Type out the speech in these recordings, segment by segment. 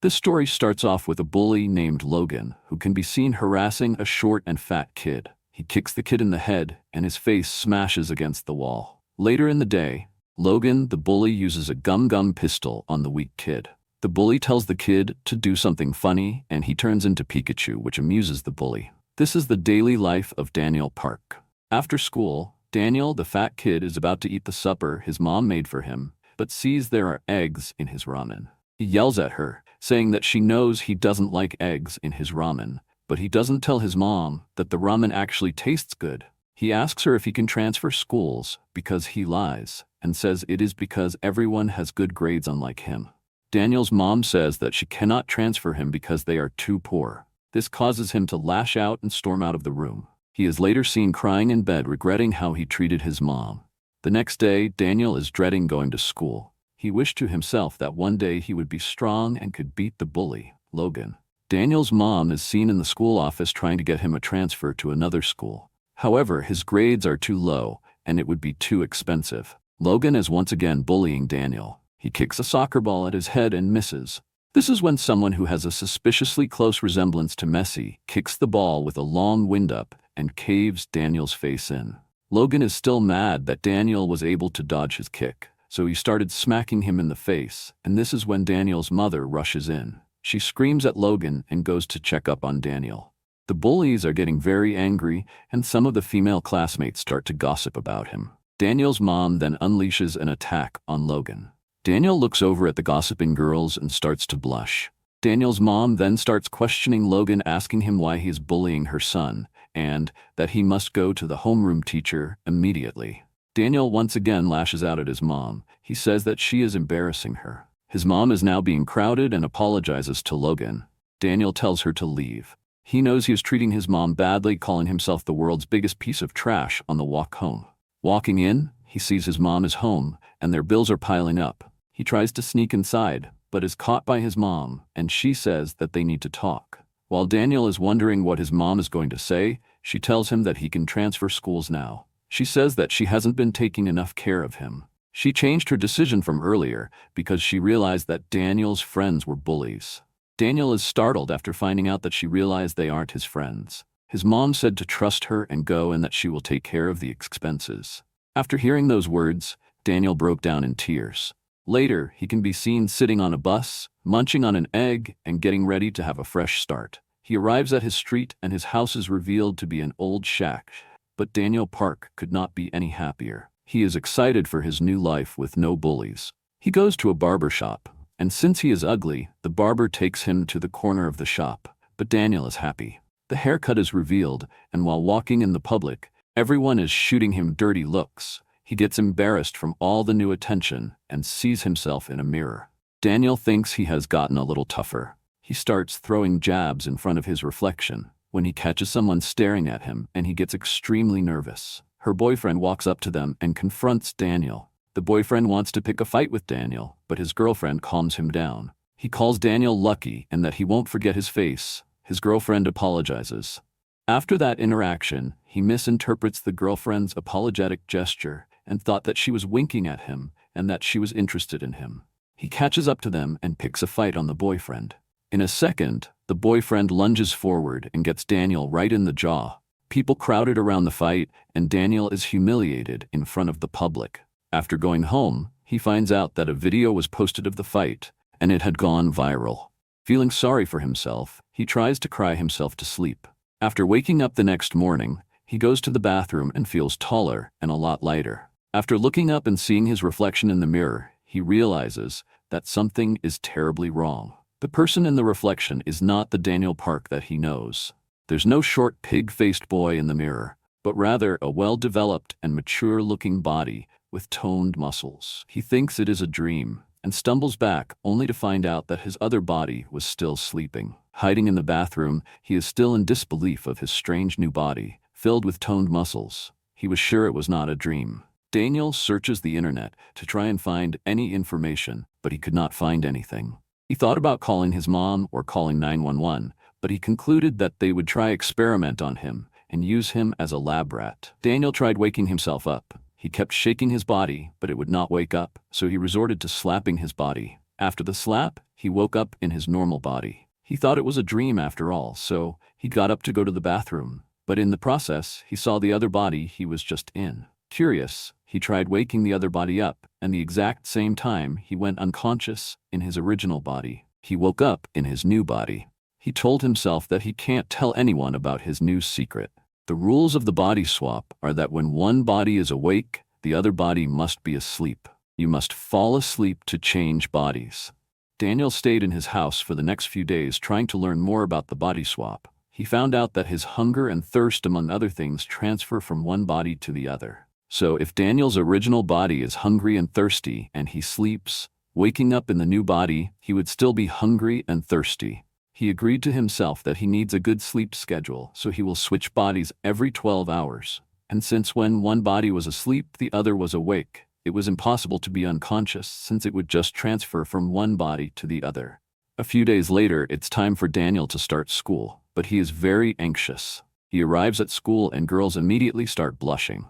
This story starts off with a bully named Logan, who can be seen harassing a short and fat kid. He kicks the kid in the head, and his face smashes against the wall. Later in the day, Logan, the bully, uses a gum pistol on the weak kid. The bully tells the kid to do something funny, and he turns into Pikachu, which amuses the bully. This is the daily life of Daniel Park. After school, Daniel, the fat kid, is about to eat the supper his mom made for him, but sees there are eggs in his ramen. He yells at her, saying that she knows he doesn't like eggs in his ramen, but he doesn't tell his mom that the ramen actually tastes good. He asks her if he can transfer schools because he lies, and says it is because everyone has good grades unlike him. Daniel's mom says that she cannot transfer him because they are too poor. This causes him to lash out and storm out of the room. He is later seen crying in bed, regretting how he treated his mom. The next day, Daniel is dreading going to school. He wished to himself that one day he would be strong and could beat the bully, Logan. Daniel's mom is seen in the school office trying to get him a transfer to another school. However, his grades are too low, and it would be too expensive. Logan is once again bullying Daniel. He kicks a soccer ball at his head and misses. This is when someone who has a suspiciously close resemblance to Messi kicks the ball with a long windup and caves Daniel's face in. Logan is still mad that Daniel was able to dodge his kick, so he started smacking him in the face, and this is when Daniel's mother rushes in. She screams at Logan and goes to check up on Daniel. The bullies are getting very angry, and some of the female classmates start to gossip about him. Daniel's mom then unleashes an attack on Logan. Daniel looks over at the gossiping girls and starts to blush. Daniel's mom then starts questioning Logan, asking him why he is bullying her son, and that he must go to the homeroom teacher immediately. Daniel once again lashes out at his mom. He says that she is embarrassing her. His mom is now being crowded and apologizes to Logan. Daniel tells her to leave. He knows he is treating his mom badly, calling himself the world's biggest piece of trash on the walk home. Walking in, he sees his mom is home, and their bills are piling up. He tries to sneak inside, but is caught by his mom, and she says that they need to talk. While Daniel is wondering what his mom is going to say, she tells him that he can transfer schools now. She says that she hasn't been taking enough care of him. She changed her decision from earlier because she realized that Daniel's friends were bullies. Daniel is startled after finding out that she realized they aren't his friends. His mom said to trust her and go, and that she will take care of the expenses. After hearing those words, Daniel broke down in tears. Later, he can be seen sitting on a bus, munching on an egg, and getting ready to have a fresh start. He arrives at his street, and his house is revealed to be an old shack. But Daniel Park could not be any happier. He is excited for his new life with no bullies. He goes to a barber shop, and since he is ugly, the barber takes him to the corner of the shop. But Daniel is happy. The haircut is revealed, and while walking in the public, everyone is shooting him dirty looks. He gets embarrassed from all the new attention and sees himself in a mirror. Daniel thinks he has gotten a little tougher. He starts throwing jabs in front of his reflection when he catches someone staring at him, and he gets extremely nervous. Her boyfriend walks up to them and confronts Daniel. The boyfriend wants to pick a fight with Daniel, but his girlfriend calms him down. He calls Daniel lucky and that he won't forget his face. His girlfriend apologizes. After that interaction, he misinterprets the girlfriend's apologetic gesture and thought that she was winking at him and that she was interested in him. He catches up to them and picks a fight on the boyfriend. In a second, the boyfriend lunges forward and gets Daniel right in the jaw. People crowded around the fight, and Daniel is humiliated in front of the public. After going home, he finds out that a video was posted of the fight, and it had gone viral. Feeling sorry for himself, he tries to cry himself to sleep. After waking up the next morning, he goes to the bathroom and feels taller and a lot lighter. After looking up and seeing his reflection in the mirror, he realizes that something is terribly wrong. The person in the reflection is not the Daniel Park that he knows. There's no short pig-faced boy in the mirror, but rather a well-developed and mature-looking body with toned muscles. He thinks it is a dream and stumbles back only to find out that his other body was still sleeping. Hiding in the bathroom, he is still in disbelief of his strange new body, filled with toned muscles. He was sure it was not a dream. Daniel searches the internet to try and find any information, but he could not find anything. He thought about calling his mom or calling 911, but he concluded that they would try experiment on him and use him as a lab rat. Daniel tried waking himself up. He kept shaking his body, but it would not wake up, so he resorted to slapping his body. After the slap, he woke up in his normal body. He thought it was a dream after all, so he got up to go to the bathroom. But in the process, he saw the other body he was just in. Curious, he tried waking the other body up, and the exact same time he went unconscious in his original body. He woke up in his new body. He told himself that he can't tell anyone about his new secret. The rules of the body swap are that when one body is awake, the other body must be asleep. You must fall asleep to change bodies. Daniel stayed in his house for the next few days trying to learn more about the body swap. He found out that his hunger and thirst, among other things, transfer from one body to the other. So if Daniel's original body is hungry and thirsty and he sleeps, waking up in the new body, he would still be hungry and thirsty. He agreed to himself that he needs a good sleep schedule, so he will switch bodies every 12 hours. And since when one body was asleep, the other was awake, it was impossible to be unconscious since it would just transfer from one body to the other. A few days later, it's time for Daniel to start school, but he is very anxious. He arrives at school and girls immediately start blushing.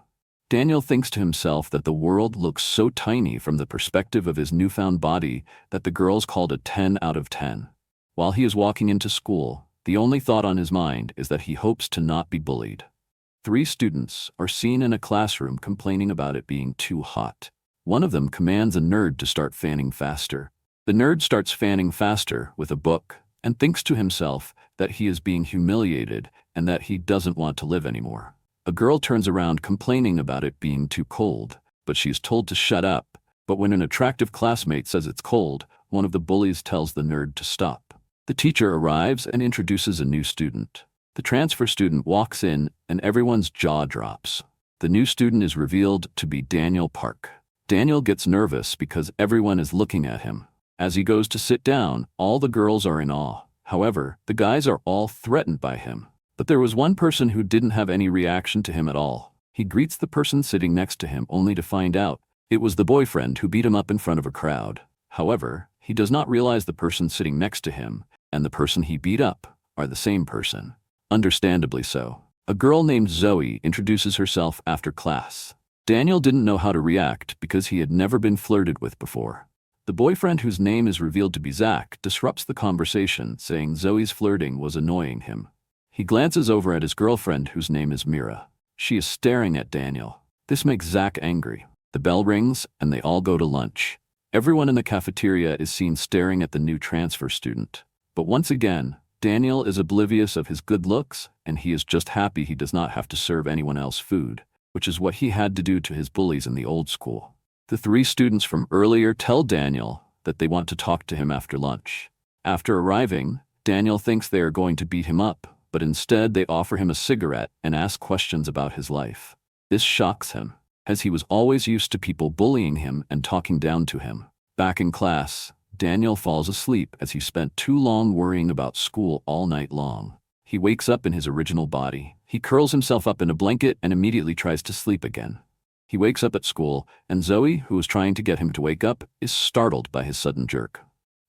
Daniel thinks to himself that the world looks so tiny from the perspective of his newfound body that the girls called a 10 out of 10. While he is walking into school, the only thought on his mind is that he hopes to not be bullied. 3 students are seen in a classroom complaining about it being too hot. One of them commands a nerd to start fanning faster. The nerd starts fanning faster with a book and thinks to himself that he is being humiliated and that he doesn't want to live anymore. A girl turns around complaining about it being too cold, but she is told to shut up. But when an attractive classmate says it's cold, one of the bullies tells the nerd to stop. The teacher arrives and introduces a new student. The transfer student walks in and everyone's jaw drops. The new student is revealed to be Daniel Park. Daniel gets nervous because everyone is looking at him. As he goes to sit down, all the girls are in awe. However, the guys are all threatened by him. But there was one person who didn't have any reaction to him at all. He greets the person sitting next to him only to find out it was the boyfriend who beat him up in front of a crowd. However, he does not realize the person sitting next to him and the person he beat up are the same person. Understandably so. A girl named Zoe introduces herself after class. Daniel didn't know how to react because he had never been flirted with before. The boyfriend, whose name is revealed to be Zach, disrupts the conversation, saying Zoe's flirting was annoying him. He glances over at his girlfriend, whose name is Mira. She is staring at Daniel. This makes Zach angry. The bell rings and they all go to lunch. Everyone in the cafeteria is seen staring at the new transfer student. But once again, Daniel is oblivious of his good looks, and he is just happy he does not have to serve anyone else food, which is what he had to do to his bullies in the old school. The 3 students from earlier tell Daniel that they want to talk to him after lunch. After arriving, Daniel thinks they are going to beat him up, but instead they offer him a cigarette and ask questions about his life. This shocks him, as he was always used to people bullying him and talking down to him. Back in class, Daniel falls asleep as he spent too long worrying about school all night long. He wakes up in his original body. He curls himself up in a blanket and immediately tries to sleep again. He wakes up at school, and Zoe, who is trying to get him to wake up, is startled by his sudden jerk.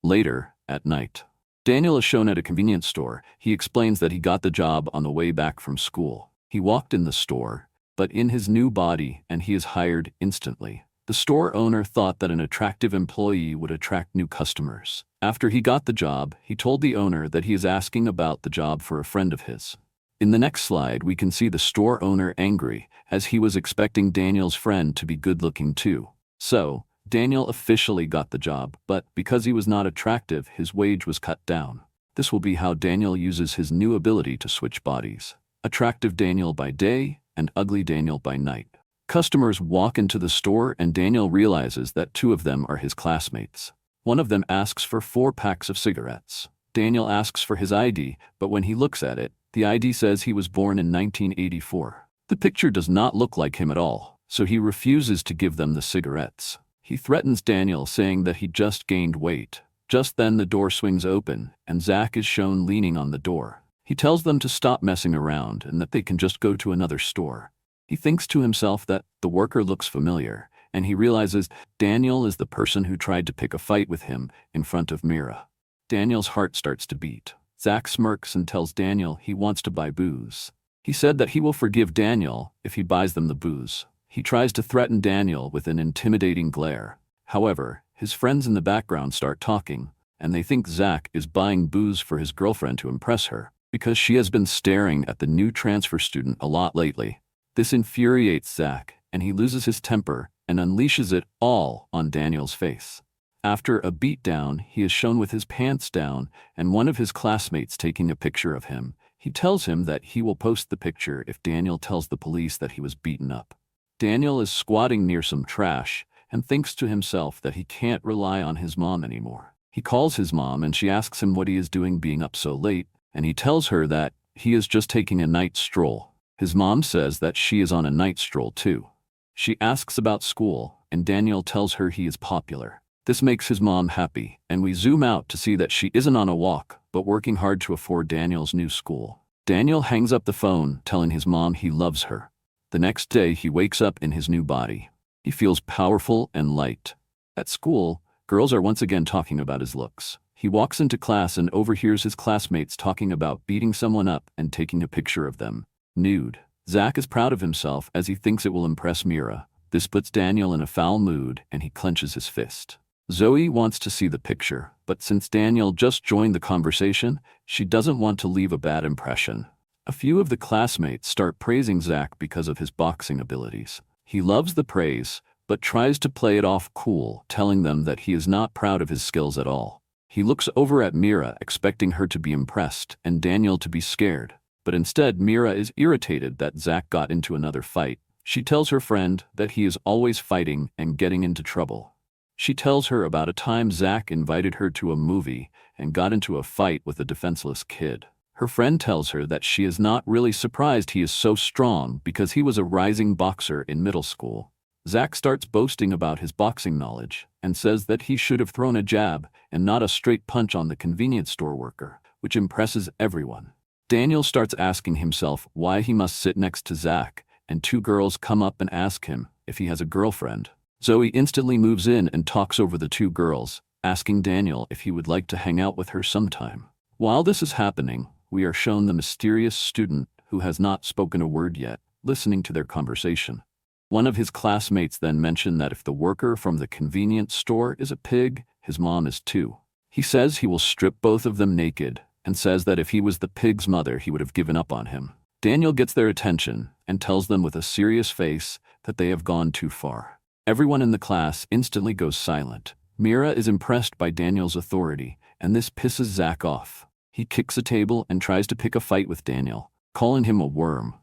Later, at night, Daniel is shown at a convenience store. He explains that he got the job on the way back from school. He walked in the store, but in his new body, and he is hired instantly. The store owner thought that an attractive employee would attract new customers. After he got the job, he told the owner that he is asking about the job for a friend of his. In the next slide, we can see the store owner angry, as he was expecting Daniel's friend to be good-looking too. So, Daniel officially got the job, but because he was not attractive, his wage was cut down. This will be how Daniel uses his new ability to switch bodies. Attractive Daniel by day and ugly Daniel by night. Customers walk into the store and Daniel realizes that 2 of them are his classmates. One of them asks for 4 packs of cigarettes. Daniel asks for his ID, but when he looks at it, the ID says he was born in 1984. The picture does not look like him at all, so he refuses to give them the cigarettes. He threatens Daniel, saying that he just gained weight. Just then the door swings open, and Zach is shown leaning on the door. He tells them to stop messing around and that they can just go to another store. He thinks to himself that the worker looks familiar, and he realizes Daniel is the person who tried to pick a fight with him in front of Mira. Daniel's heart starts to beat. Zach smirks and tells Daniel he wants to buy booze. He said that he will forgive Daniel if he buys them the booze. He tries to threaten Daniel with an intimidating glare. However, his friends in the background start talking, and they think Zach is buying booze for his girlfriend to impress her, because she has been staring at the new transfer student a lot lately. This infuriates Zach, and he loses his temper and unleashes it all on Daniel's face. After a beatdown, he is shown with his pants down and one of his classmates taking a picture of him. He tells him that he will post the picture if Daniel tells the police that he was beaten up. Daniel is squatting near some trash and thinks to himself that he can't rely on his mom anymore. He calls his mom and she asks him what he is doing being up so late, and he tells her that he is just taking a night stroll. His mom says that she is on a night stroll too. She asks about school, and Daniel tells her he is popular. This makes his mom happy, and we zoom out to see that she isn't on a walk, but working hard to afford Daniel's new school. Daniel hangs up the phone, telling his mom he loves her. The next day, he wakes up in his new body. He feels powerful and light. At school, girls are once again talking about his looks. He walks into class and overhears his classmates talking about beating someone up and taking a picture of them, nude. Zach is proud of himself as he thinks it will impress Mira. This puts Daniel in a foul mood, and he clenches his fist. Zoe wants to see the picture, but since Daniel just joined the conversation, she doesn't want to leave a bad impression. A few of the classmates start praising Zach because of his boxing abilities. He loves the praise, but tries to play it off cool, telling them that he is not proud of his skills at all. He looks over at Mira, expecting her to be impressed and Daniel to be scared. But instead, Mira is irritated that Zach got into another fight. She tells her friend that he is always fighting and getting into trouble. She tells her about a time Zach invited her to a movie and got into a fight with a defenseless kid. Her friend tells her that she is not really surprised he is so strong because he was a rising boxer in middle school. Zach starts boasting about his boxing knowledge and says that he should have thrown a jab and not a straight punch on the convenience store worker, which impresses everyone. Daniel starts asking himself why he must sit next to Zach, and two girls come up and ask him if he has a girlfriend. Zoe instantly moves in and talks over the two girls, asking Daniel if he would like to hang out with her sometime. While this is happening, we are shown the mysterious student who has not spoken a word yet, listening to their conversation. One of his classmates then mentioned that if the worker from the convenience store is a pig, his mom is too. He says he will strip both of them naked, and says that if he was the pig's mother, he would have given up on him. Daniel gets their attention and tells them with a serious face that they have gone too far. Everyone in the class instantly goes silent. Mira is impressed by Daniel's authority, and this pisses Zach off. He kicks a table and tries to pick a fight with Daniel, calling him a worm.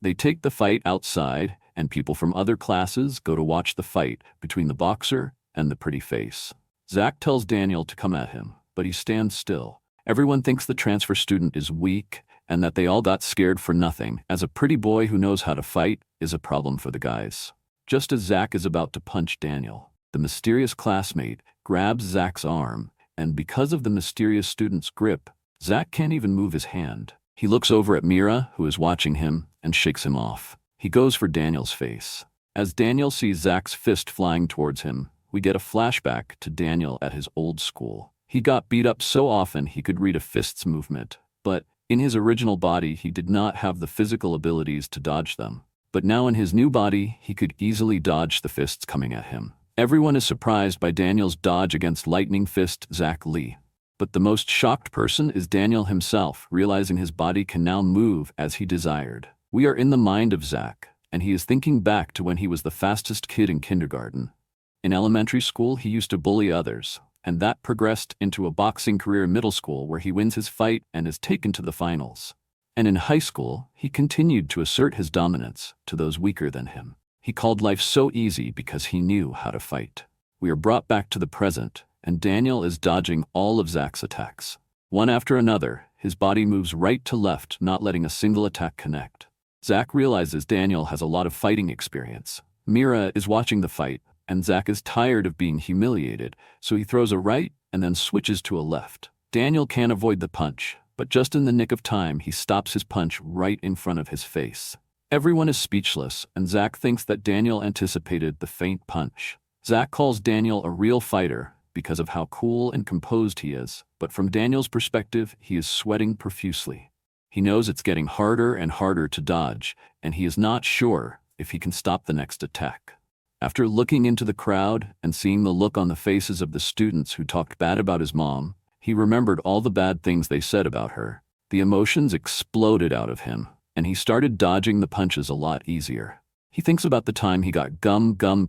They take the fight outside, and people from other classes go to watch the fight between the boxer and the pretty face. Zach tells Daniel to come at him, but he stands still. Everyone thinks the transfer student is weak and that they all got scared for nothing, as a pretty boy who knows how to fight is a problem for the guys. Just as Zach is about to punch Daniel, the mysterious classmate grabs Zach's arm, and because of the mysterious student's grip, Zach can't even move his hand. He looks over at Mira, who is watching him, and shakes him off. He goes for Daniel's face. As Daniel sees Zach's fist flying towards him, we get a flashback to Daniel at his old school. He got beat up so often he could read a fist's movement, but in his original body he did not have the physical abilities to dodge them. But now in his new body, he could easily dodge the fists coming at him. Everyone is surprised by Daniel's dodge against lightning fist Zach Lee. But the most shocked person is Daniel himself, realizing his body can now move as he desired. We are in the mind of Zach, and he is thinking back to when he was the fastest kid in kindergarten. In elementary school, he used to bully others, and that progressed into a boxing career in middle school where he wins his fight and is taken to the finals. And in high school, he continued to assert his dominance to those weaker than him. He called life so easy because he knew how to fight. We are brought back to the present, and Daniel is dodging all of Zach's attacks. One after another, his body moves right to left, not letting a single attack connect. Zach realizes Daniel has a lot of fighting experience. Mira is watching the fight, and Zach is tired of being humiliated, so he throws a right and then switches to a left. Daniel can't avoid the punch, but just in the nick of time, he stops his punch right in front of his face. Everyone is speechless, and Zach thinks that Daniel anticipated the feint punch. Zach calls Daniel a real fighter because of how cool and composed he is, but from Daniel's perspective, he is sweating profusely. He knows it's getting harder and harder to dodge, and he is not sure if he can stop the next attack. After looking into the crowd and seeing the look on the faces of the students who talked bad about his mom, He remembered all the bad things they said about her. The emotions exploded out of him, and he started dodging the punches a lot easier. He thinks about the time he got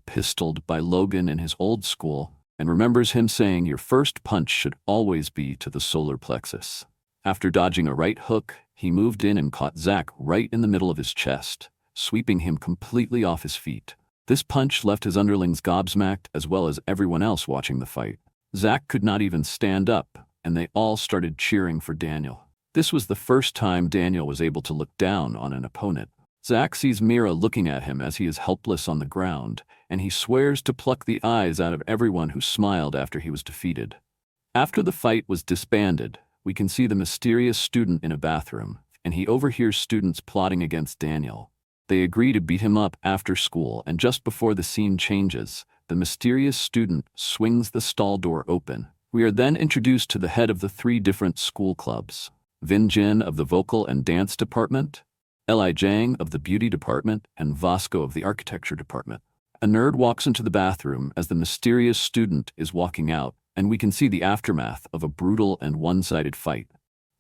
pistoled by Logan in his old school, and remembers him saying your first punch should always be to the solar plexus. After dodging a right hook, he moved in and caught Zach right in the middle of his chest, sweeping him completely off his feet. This punch left his underlings gobsmacked as well as everyone else watching the fight. Zach could not even stand up, and they all started cheering for Daniel. This was the first time Daniel was able to look down on an opponent. Zach sees Mira looking at him as he is helpless on the ground, and he swears to pluck the eyes out of everyone who smiled after he was defeated. After the fight was disbanded, we can see the mysterious student in a bathroom, and he overhears students plotting against Daniel. They agree to beat him up after school, and just before the scene changes, the mysterious student swings the stall door open. We are then introduced to the head of the 3 different school clubs: Vin Jin of the vocal and dance department, Li Jiang of the beauty department, and Vasco of the architecture department. A nerd walks into the bathroom as the mysterious student is walking out, and we can see the aftermath of a brutal and one-sided fight.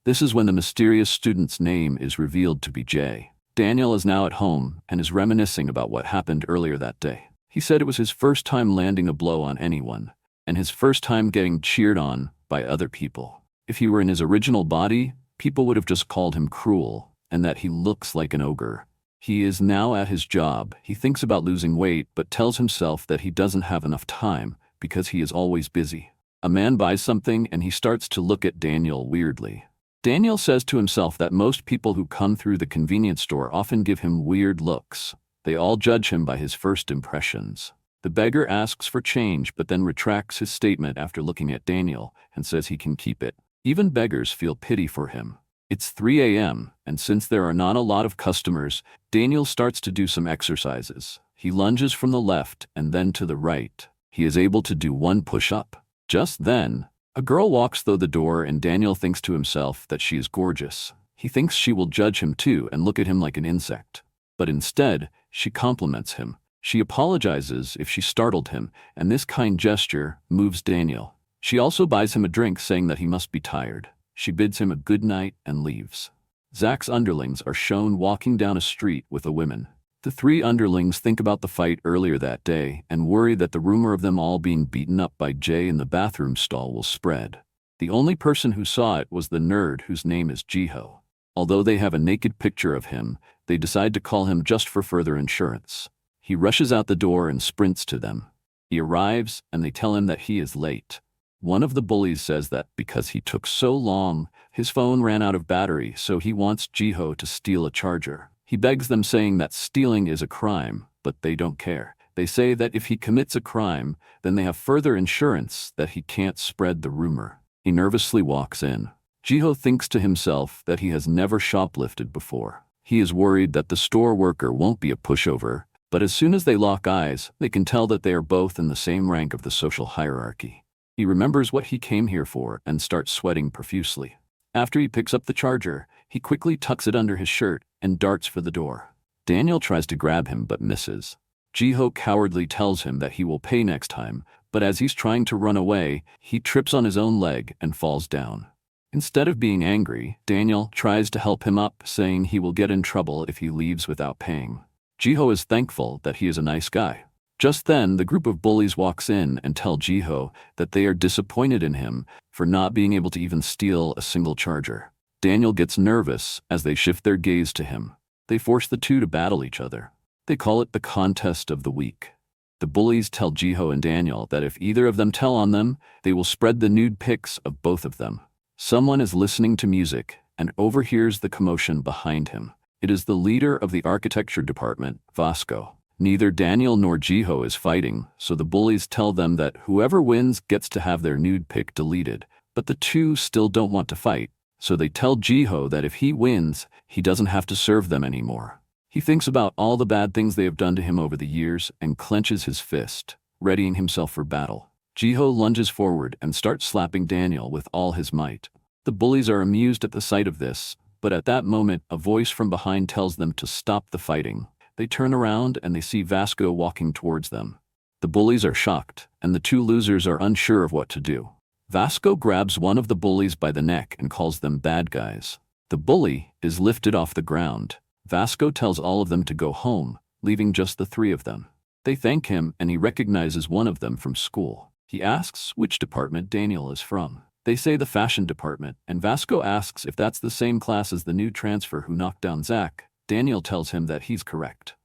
This is when the mysterious student's name is revealed to be Jay. Daniel is now at home and is reminiscing about what happened earlier that day. He said it was his first time landing a blow on anyone, and his first time getting cheered on by other people. If he were in his original body, people would have just called him cruel, and that he looks like an ogre. He is now at his job. He thinks about losing weight, but tells himself that he doesn't have enough time because he is always busy. A man buys something and he starts to look at Daniel weirdly. Daniel says to himself that most people who come through the convenience store often give him weird looks. They all judge him by his first impressions. The beggar asks for change but then retracts his statement after looking at Daniel and says he can keep it. Even beggars feel pity for him. It's 3 a.m., and since there are not a lot of customers, Daniel starts to do some exercises. He lunges from the left and then to the right. He is able to do 1 push-up. Just then, a girl walks through the door and Daniel thinks to himself that she is gorgeous. He thinks she will judge him too and look at him like an insect. But instead, she compliments him. She apologizes if she startled him, and this kind gesture moves Daniel. She also buys him a drink saying that he must be tired. She bids him a good night and leaves. Zach's underlings are shown walking down a street with a woman. The 3 underlings think about the fight earlier that day and worry that the rumor of them all being beaten up by Jay in the bathroom stall will spread. The only person who saw it was the nerd whose name is Jiho. Although they have a naked picture of him, they decide to call him just for further insurance. He rushes out the door and sprints to them. He arrives and they tell him that he is late. One of the bullies says that because he took so long, his phone ran out of battery, so he wants Jiho to steal a charger. He begs them, saying that stealing is a crime, but they don't care. They say that if he commits a crime, then they have further insurance that he can't spread the rumor. He nervously walks in. Jiho thinks to himself that he has never shoplifted before. He is worried that the store worker won't be a pushover, but as soon as they lock eyes, they can tell that they are both in the same rank of the social hierarchy. He remembers what he came here for and starts sweating profusely. After he picks up the charger, he quickly tucks it under his shirt and darts for the door. Daniel tries to grab him but misses. Jiho cowardly tells him that he will pay next time, but as he's trying to run away, he trips on his own leg and falls down. Instead of being angry, Daniel tries to help him up, saying he will get in trouble if he leaves without paying. Jiho is thankful that he is a nice guy. Just then, the group of bullies walks in and tell Jiho that they are disappointed in him for not being able to even steal a single charger. Daniel gets nervous as they shift their gaze to him. They force the 2 to battle each other. They call it the contest of the week. The bullies tell Jiho and Daniel that if either of them tell on them, they will spread the nude pics of both of them. Someone is listening to music and overhears the commotion behind him. It is the leader of the architecture department, Vasco. Neither Daniel nor Jiho is fighting, so the bullies tell them that whoever wins gets to have their nude pic deleted, but the 2 still don't want to fight, so they tell Jiho that if he wins, he doesn't have to serve them anymore. He thinks about all the bad things they have done to him over the years and clenches his fist, readying himself for battle. Jiho lunges forward and starts slapping Daniel with all his might. The bullies are amused at the sight of this, but at that moment, a voice from behind tells them to stop the fighting. They turn around and they see Vasco walking towards them. The bullies are shocked, and the 2 losers are unsure of what to do. Vasco grabs one of the bullies by the neck and calls them bad guys. The bully is lifted off the ground. Vasco tells all of them to go home, leaving just the three of them. They thank him and he recognizes one of them from school. He asks which department Daniel is from. They say the fashion department, and Vasco asks if that's the same class as the new transfer who knocked down Zach. Daniel tells him that he's correct.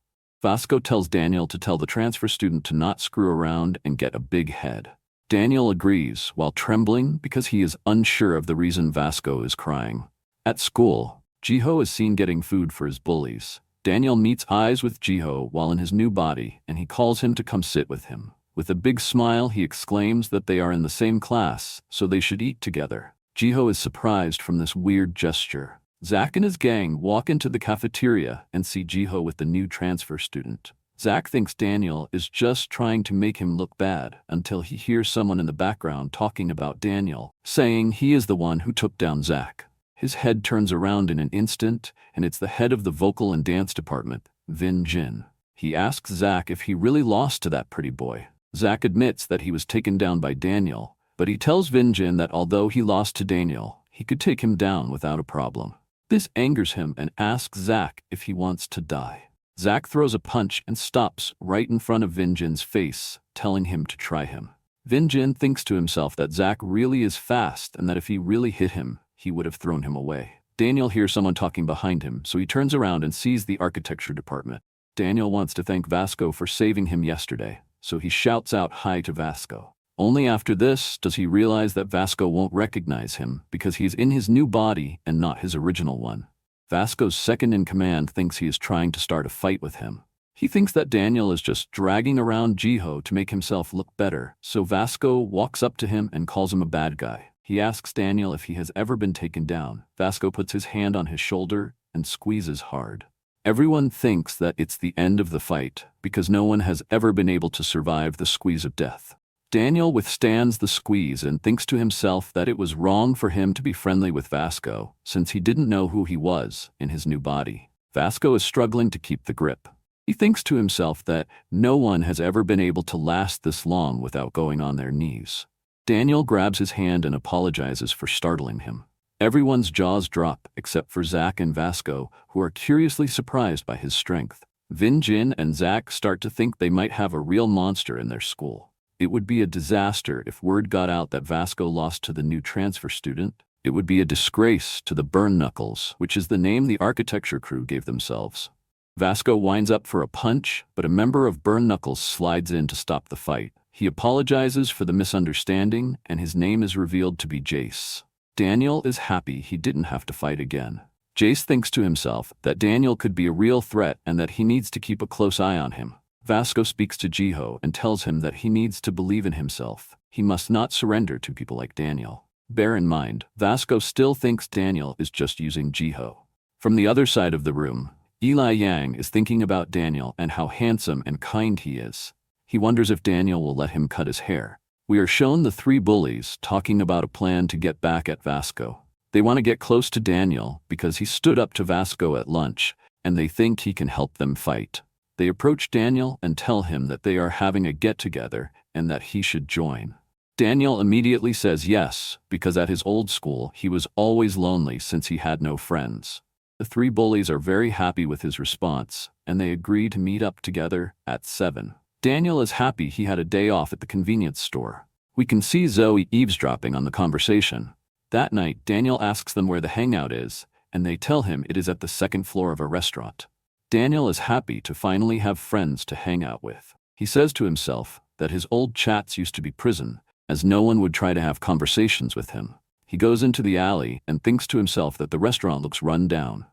Vasco tells Daniel to tell the transfer student to not screw around and get a big head. Daniel agrees while trembling because he is unsure of the reason Vasco is crying. At school, Jiho is seen getting food for his bullies. Daniel meets eyes with Jiho while in his new body and he calls him to come sit with him. With a big smile, he exclaims that they are in the same class, so they should eat together. Jiho is surprised from this weird gesture. Zach and his gang walk into the cafeteria and see Jiho with the new transfer student. Zach thinks Daniel is just trying to make him look bad until he hears someone in the background talking about Daniel, saying he is the one who took down Zach. His head turns around in an instant, and it's the head of the vocal and dance department, Vin Jin. He asks Zach if he really lost to that pretty boy. Zach admits that he was taken down by Daniel, but he tells Vin Jin that although he lost to Daniel, he could take him down without a problem. This angers him and asks Zach if he wants to die. Zach throws a punch and stops right in front of Vin Jin's face, telling him to try him. Vin Jin thinks to himself that Zach really is fast and that if he really hit him, he would have thrown him away. Daniel hears someone talking behind him, so he turns around and sees the architecture department. Daniel wants to thank Vasco for saving him yesterday, so he shouts out hi to Vasco. Only after this does he realize that Vasco won't recognize him because he's in his new body and not his original one. Vasco's second-in-command thinks he is trying to start a fight with him. He thinks that Daniel is just dragging around Jiho to make himself look better, so Vasco walks up to him and calls him a bad guy. He asks Daniel if he has ever been taken down. Vasco puts his hand on his shoulder and squeezes hard. Everyone thinks that it's the end of the fight because no one has ever been able to survive the squeeze of death. Daniel withstands the squeeze and thinks to himself that it was wrong for him to be friendly with Vasco since he didn't know who he was in his new body. Vasco is struggling to keep the grip. He thinks to himself that no one has ever been able to last this long without going on their knees. Daniel grabs his hand and apologizes for startling him. Everyone's jaws drop except for Zach and Vasco, who are curiously surprised by his strength. Vin Jin and Zach start to think they might have a real monster in their school. It would be a disaster if word got out that Vasco lost to the new transfer student. It would be a disgrace to the Burn Knuckles, which is the name the architecture crew gave themselves. Vasco winds up for a punch, but a member of Burn Knuckles slides in to stop the fight. He apologizes for the misunderstanding, and his name is revealed to be Jace. Daniel is happy he didn't have to fight again. Jace thinks to himself that Daniel could be a real threat and that he needs to keep a close eye on him. Vasco speaks to Jiho and tells him that he needs to believe in himself. He must not surrender to people like Daniel. Bear in mind, Vasco still thinks Daniel is just using Jiho. From the other side of the room, Eli Yang is thinking about Daniel and how handsome and kind he is. He wonders if Daniel will let him cut his hair. We are shown the three bullies talking about a plan to get back at Vasco. They want to get close to Daniel because he stood up to Vasco at lunch, and they think he can help them fight. They approach Daniel and tell him that they are having a get-together and that he should join. Daniel immediately says yes, because at his old school he was always lonely since he had no friends. The three bullies are very happy with his response, and they agree to meet up together at 7. Daniel is happy he had a day off at the convenience store. We can see Zoe eavesdropping on the conversation. That night, Daniel asks them where the hangout is, and they tell him it is at the second floor of a restaurant. Daniel is happy to finally have friends to hang out with. He says to himself that his old chats used to be prison, as no one would try to have conversations with him. He goes into the alley and thinks to himself that the restaurant looks run down.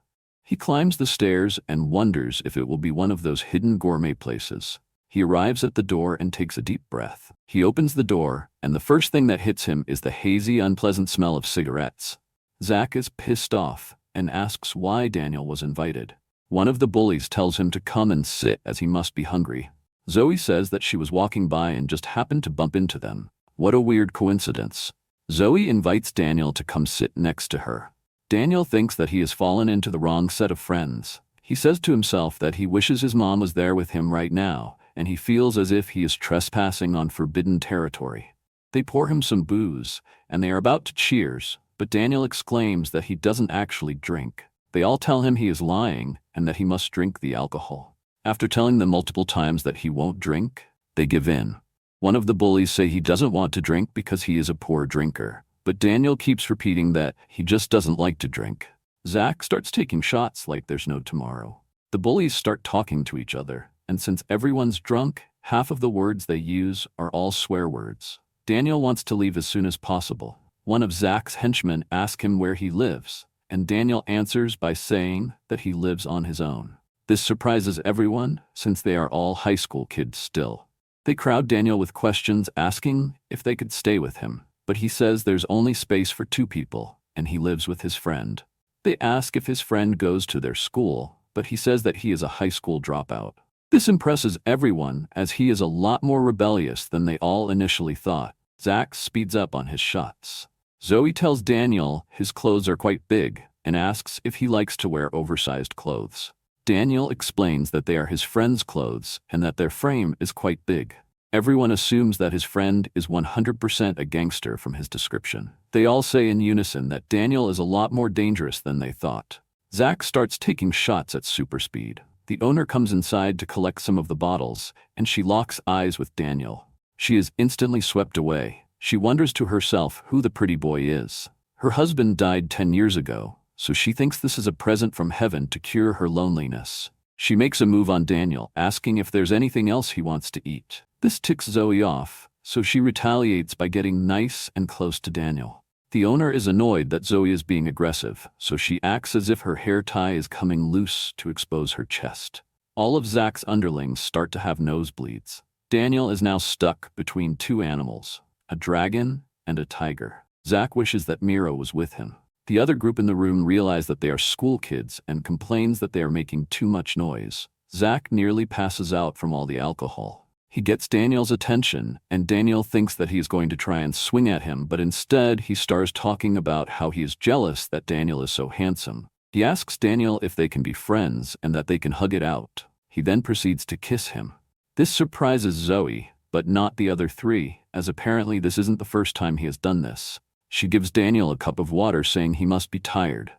He climbs the stairs and wonders if it will be one of those hidden gourmet places. He arrives at the door and takes a deep breath. He opens the door, and the first thing that hits him is the hazy, unpleasant smell of cigarettes. Zach is pissed off and asks why Daniel was invited. One of the bullies tells him to come and sit as he must be hungry. Zoe says that she was walking by and just happened to bump into them. What a weird coincidence. Zoe invites Daniel to come sit next to her. Daniel thinks that he has fallen into the wrong set of friends. He says to himself that he wishes his mom was there with him right now, and he feels as if he is trespassing on forbidden territory. They pour him some booze, and they are about to cheers, but Daniel exclaims that he doesn't actually drink. They all tell him he is lying and that he must drink the alcohol. After telling them multiple times that he won't drink, they give in. One of the bullies say he doesn't want to drink because he is a poor drinker, but Daniel keeps repeating that he just doesn't like to drink. Zach starts taking shots like there's no tomorrow. The bullies start talking to each other, and since everyone's drunk, half of the words they use are all swear words. Daniel wants to leave as soon as possible. One of Zach's henchmen asks him where he lives, and Daniel answers by saying that he lives on his own. This surprises everyone, since they are all high school kids still. They crowd Daniel with questions asking if they could stay with him, but he says there's only space for 2 people, and he lives with his friend. They ask if his friend goes to their school, but he says that he is a high school dropout. This impresses everyone, as he is a lot more rebellious than they all initially thought. Zach speeds up on his shots. Zoe tells Daniel his clothes are quite big and asks if he likes to wear oversized clothes. Daniel explains that they are his friend's clothes and that their frame is quite big. Everyone assumes that his friend is 100% a gangster from his description. They all say in unison that Daniel is a lot more dangerous than they thought. Zach starts taking shots at super speed. The owner comes inside to collect some of the bottles, and she locks eyes with Daniel. She is instantly swept away. She wonders to herself who the pretty boy is. Her husband died 10 years ago, so she thinks this is a present from heaven to cure her loneliness. She makes a move on Daniel, asking if there's anything else he wants to eat. This ticks Zoe off, so she retaliates by getting nice and close to Daniel. The owner is annoyed that Zoe is being aggressive, so she acts as if her hair tie is coming loose to expose her chest. All of Zach's underlings start to have nosebleeds. Daniel is now stuck between 2 animals, a dragon and a tiger. Zach wishes that Mira was with him. The other group in the room realize that they are school kids and complains that they are making too much noise. Zach nearly passes out from all the alcohol. He gets Daniel's attention, and Daniel thinks that he is going to try and swing at him, but instead he starts talking about how he is jealous that Daniel is so handsome. He asks Daniel if they can be friends and that they can hug it out. He then proceeds to kiss him. This surprises Zoe, but not the other 3, as apparently this isn't the first time he has done this. She gives Daniel a cup of water, saying he must be tired.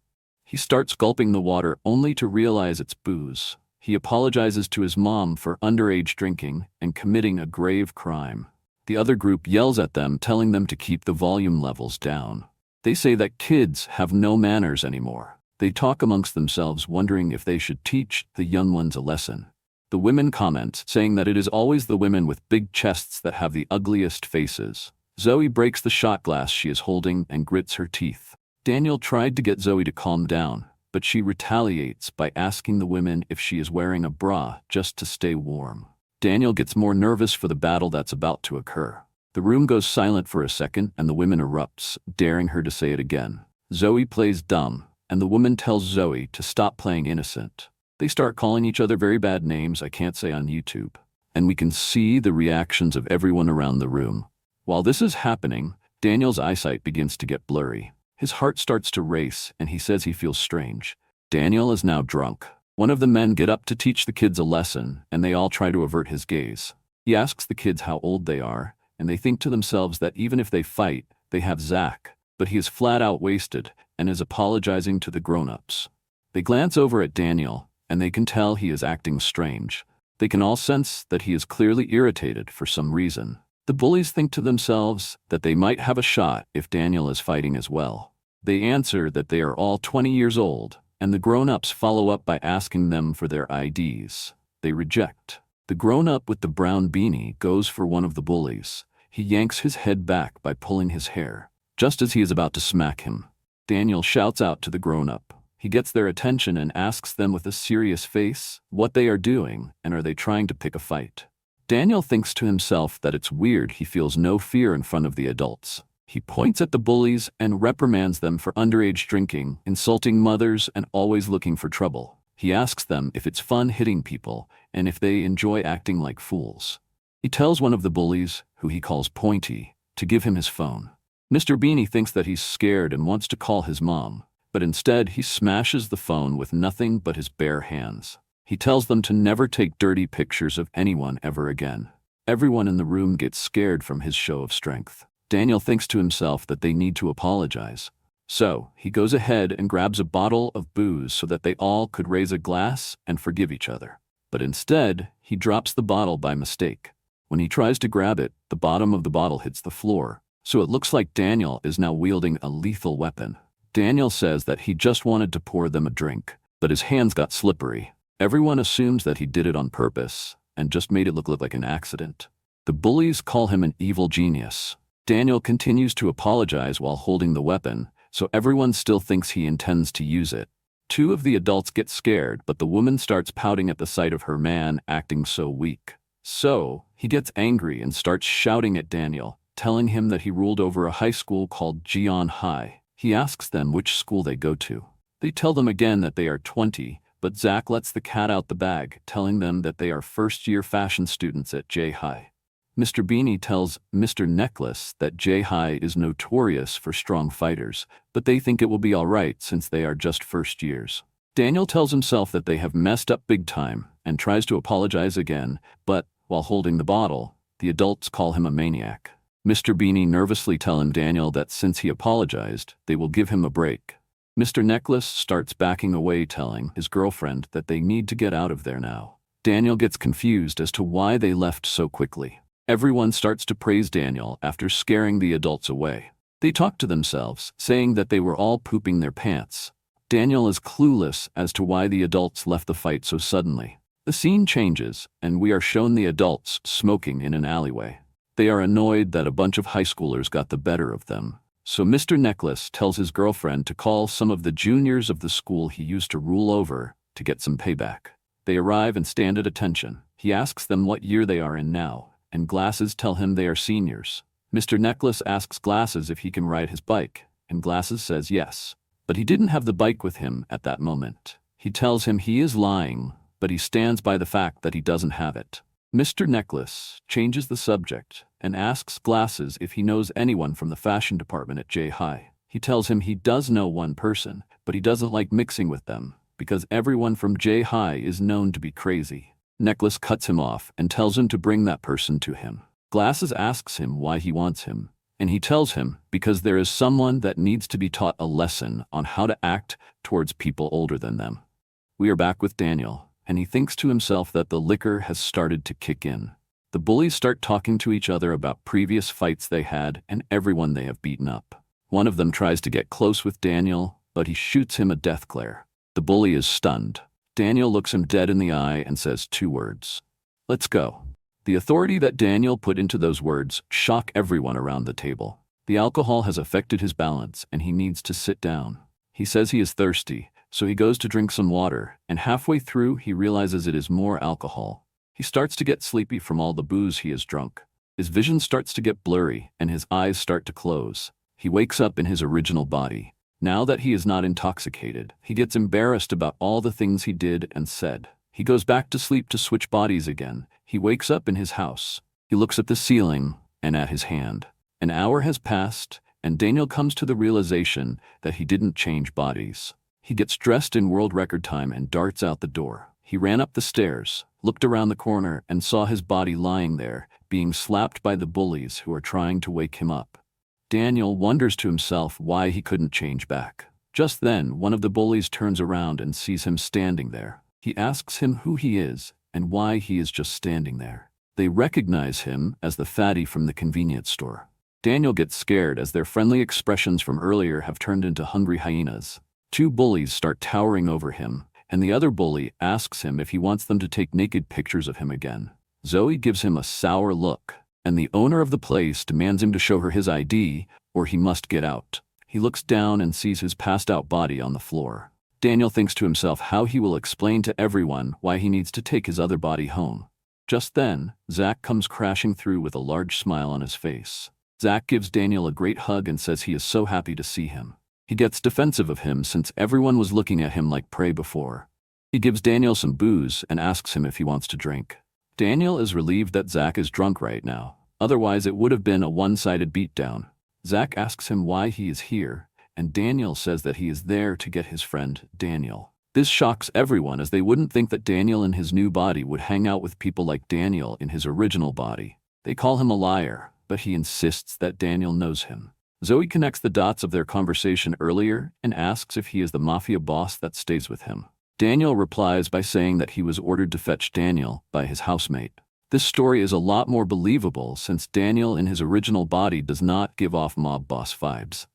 He starts gulping the water only to realize it's booze. He apologizes to his mom for underage drinking and committing a grave crime. The other group yells at them, telling them to keep the volume levels down. They say that kids have no manners anymore. They talk amongst themselves, wondering if they should teach the young ones a lesson. The women comment, saying that it is always the women with big chests that have the ugliest faces. Zoe breaks the shot glass she is holding and grits her teeth. Daniel tried to get Zoe to calm down, but she retaliates by asking the women if she is wearing a bra just to stay warm. Daniel gets more nervous for the battle that's about to occur. The room goes silent for a second and the woman erupts, daring her to say it again. Zoe plays dumb, and the woman tells Zoe to stop playing innocent. They start calling each other very bad names I can't say on YouTube, and we can see the reactions of everyone around the room. While this is happening, Daniel's eyesight begins to get blurry. His heart starts to race, and he says he feels strange. Daniel is now drunk. One of the men get up to teach the kids a lesson, and they all try to avert his gaze. He asks the kids how old they are, and they think to themselves that even if they fight, they have Zach, but he is flat out wasted and is apologizing to the grown-ups. They glance over at Daniel, and they can tell he is acting strange. They can all sense that he is clearly irritated for some reason. The bullies think to themselves that they might have a shot if Daniel is fighting as well. They answer that they are all 20 years old, and the grown-ups follow up by asking them for their IDs. They reject. The grown-up with the brown beanie goes for one of the bullies. He yanks his head back by pulling his hair. Just as he is about to smack him, Daniel shouts out to the grown-up. He gets their attention and asks them with a serious face what they are doing and are they trying to pick a fight. Daniel thinks to himself that it's weird he feels no fear in front of the adults. He points at the bullies and reprimands them for underage drinking, insulting mothers, and always looking for trouble. He asks them if it's fun hitting people and if they enjoy acting like fools. He tells one of the bullies, who he calls Pointy, to give him his phone. Mr. Beanie thinks that he's scared and wants to call his mom, but instead he smashes the phone with nothing but his bare hands. He tells them to never take dirty pictures of anyone ever again. Everyone in the room gets scared from his show of strength. Daniel thinks to himself that they need to apologize. So, he goes ahead and grabs a bottle of booze so that they all could raise a glass and forgive each other. But instead, he drops the bottle by mistake. When he tries to grab it, the bottom of the bottle hits the floor, so it looks like Daniel is now wielding a lethal weapon. Daniel says that he just wanted to pour them a drink, but his hands got slippery. Everyone assumes that he did it on purpose and just made it look like an accident. The bullies call him an evil genius. Daniel continues to apologize while holding the weapon, so everyone still thinks he intends to use it. Two of the adults get scared, but the woman starts pouting at the sight of her man acting so weak. So, he gets angry and starts shouting at Daniel, telling him that he ruled over a high school called Jian High. He asks them which school they go to. They tell them again that they are 20, but Zach lets the cat out the bag, telling them that they are first-year fashion students at J High. Mr. Beanie tells Mr. Necklace that J High is notorious for strong fighters, but they think it will be alright since they are just first years. Daniel tells himself that they have messed up big time and tries to apologize again, but, while holding the bottle, the adults call him a maniac. Mr. Beanie nervously tells Daniel that since he apologized, they will give him a break. Mr. Necklace starts backing away, telling his girlfriend that they need to get out of there now. Daniel gets confused as to why they left so quickly. Everyone starts to praise Daniel after scaring the adults away. They talk to themselves, saying that they were all pooping their pants. Daniel is clueless as to why the adults left the fight so suddenly. The scene changes, and we are shown the adults smoking in an alleyway. They are annoyed that a bunch of high schoolers got the better of them. So Mr. Necklace tells his girlfriend to call some of the juniors of the school he used to rule over to get some payback. They arrive and stand at attention. He asks them what year they are in now, and Glasses tell him they are seniors. Mr. Necklace asks Glasses if he can ride his bike, and Glasses says yes. But he didn't have the bike with him at that moment. He tells him he is lying, but he stands by the fact that he doesn't have it. Mr. Necklace changes the subject and asks Glasses if he knows anyone from the fashion department at J High. He tells him he does know one person, but he doesn't like mixing with them, because everyone from J High is known to be crazy. Necklace cuts him off and tells him to bring that person to him. Glasses asks him why he wants him, and he tells him because there is someone that needs to be taught a lesson on how to act towards people older than them. We are back with Daniel, and he thinks to himself that the liquor has started to kick in. The bullies start talking to each other about previous fights they had and everyone they have beaten up. One of them tries to get close with Daniel, but he shoots him a death glare. The bully is stunned. Daniel looks him dead in the eye and says 2 words. Let's go. The authority that Daniel put into those words shock everyone around the table. The alcohol has affected his balance and he needs to sit down. He says he is thirsty, so he goes to drink some water, and halfway through he realizes it is more alcohol. He starts to get sleepy from all the booze he has drunk. His vision starts to get blurry and his eyes start to close. He wakes up in his original body. Now that he is not intoxicated, he gets embarrassed about all the things he did and said. He goes back to sleep to switch bodies again. He wakes up in his house. He looks at the ceiling and at his hand. An hour has passed, and Daniel comes to the realization that he didn't change bodies. He gets dressed in world record time and darts out the door. He ran up the stairs, looked around the corner, and saw his body lying there, being slapped by the bullies who are trying to wake him up. Daniel wonders to himself why he couldn't change back. Just then, one of the bullies turns around and sees him standing there. He asks him who he is and why he is just standing there. They recognize him as the fatty from the convenience store. Daniel gets scared as their friendly expressions from earlier have turned into hungry hyenas. 2 bullies start towering over him, and the other bully asks him if he wants them to take naked pictures of him again. Zoe gives him a sour look, and the owner of the place demands him to show her his ID or he must get out. He looks down and sees his passed out body on the floor. Daniel thinks to himself how he will explain to everyone why he needs to take his other body home. Just then, Zach comes crashing through with a large smile on his face. Zach gives Daniel a great hug and says he is so happy to see him. He gets defensive of him since everyone was looking at him like prey before. He gives Daniel some booze and asks him if he wants to drink. Daniel is relieved that Zach is drunk right now. Otherwise, it would have been a one-sided beatdown. Zach asks him why he is here, and Daniel says that he is there to get his friend, Daniel. This shocks everyone as they wouldn't think that Daniel in his new body would hang out with people like Daniel in his original body. They call him a liar, but he insists that Daniel knows him. Zoe connects the dots of their conversation earlier and asks if he is the mafia boss that stays with him. Daniel replies by saying that he was ordered to fetch Daniel by his housemate. This story is a lot more believable since Daniel in his original body does not give off mob boss vibes.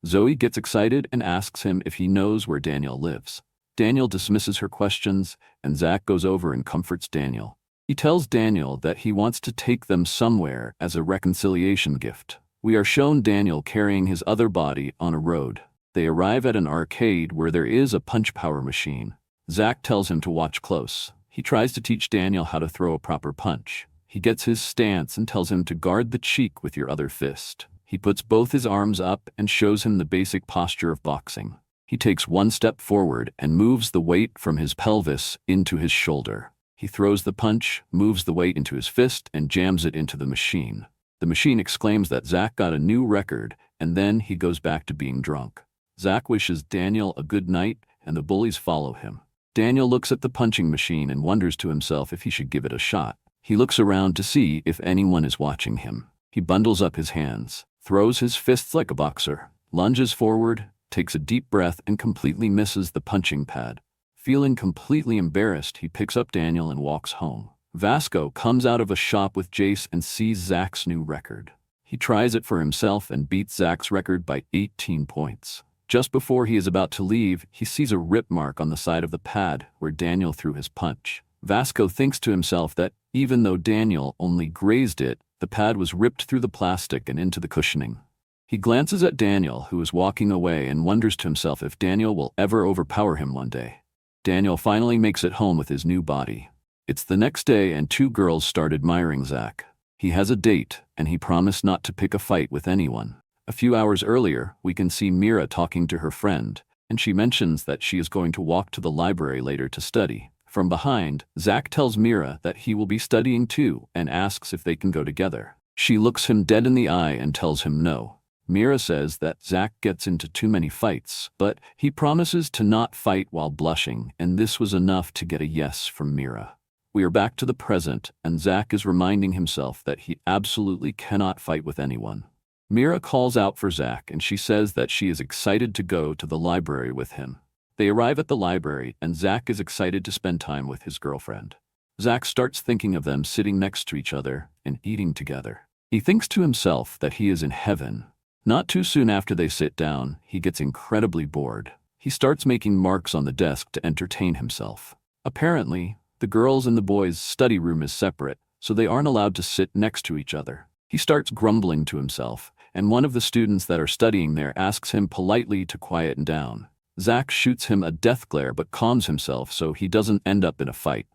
Zoe gets excited and asks him if he knows where Daniel lives. Daniel dismisses her questions, and Zach goes over and comforts Daniel. He tells Daniel that he wants to take them somewhere as a reconciliation gift. We are shown Daniel carrying his other body on a road. They arrive at an arcade where there is a punch power machine. Zach tells him to watch close. He tries to teach Daniel how to throw a proper punch. He gets his stance and tells him to guard the cheek with your other fist. He puts both his arms up and shows him the basic posture of boxing. He takes one step forward and moves the weight from his pelvis into his shoulder. He throws the punch, moves the weight into his fist, and jams it into the machine. The machine exclaims that Zach got a new record, and then he goes back to being drunk. Zach wishes Daniel a good night, and the bullies follow him. Daniel looks at the punching machine and wonders to himself if he should give it a shot. He looks around to see if anyone is watching him. He bundles up his hands, throws his fists like a boxer, lunges forward, takes a deep breath, and completely misses the punching pad. Feeling completely embarrassed, he picks up Daniel and walks home. Vasco comes out of a shop with Jace and sees Zach's new record. He tries it for himself and beats Zach's record by 18 points. Just before he is about to leave, he sees a rip mark on the side of the pad where Daniel threw his punch. Vasco thinks to himself that even though Daniel only grazed it, the pad was ripped through the plastic and into the cushioning. He glances at Daniel, who is walking away, and wonders to himself if Daniel will ever overpower him one day. Daniel finally makes it home with his new body. It's the next day and two girls start admiring Zach. He has a date, and he promised not to pick a fight with anyone. A few hours earlier, we can see Mira talking to her friend, and she mentions that she is going to walk to the library later to study. From behind, Zach tells Mira that he will be studying too and asks if they can go together. She looks him dead in the eye and tells him no. Mira says that Zach gets into too many fights, but he promises to not fight while blushing, and this was enough to get a yes from Mira. We are back to the present, and Zach is reminding himself that he absolutely cannot fight with anyone. Mira calls out for Zach, and she says that she is excited to go to the library with him. They arrive at the library, and Zach is excited to spend time with his girlfriend. Zach starts thinking of them sitting next to each other and eating together. He thinks to himself that he is in heaven. Not too soon after they sit down, he gets incredibly bored. He starts making marks on the desk to entertain himself. Apparently, the girls' and the boys' study room is separate, so they aren't allowed to sit next to each other. He starts grumbling to himself, and one of the students that are studying there asks him politely to quiet down. Zach shoots him a death glare but calms himself so he doesn't end up in a fight.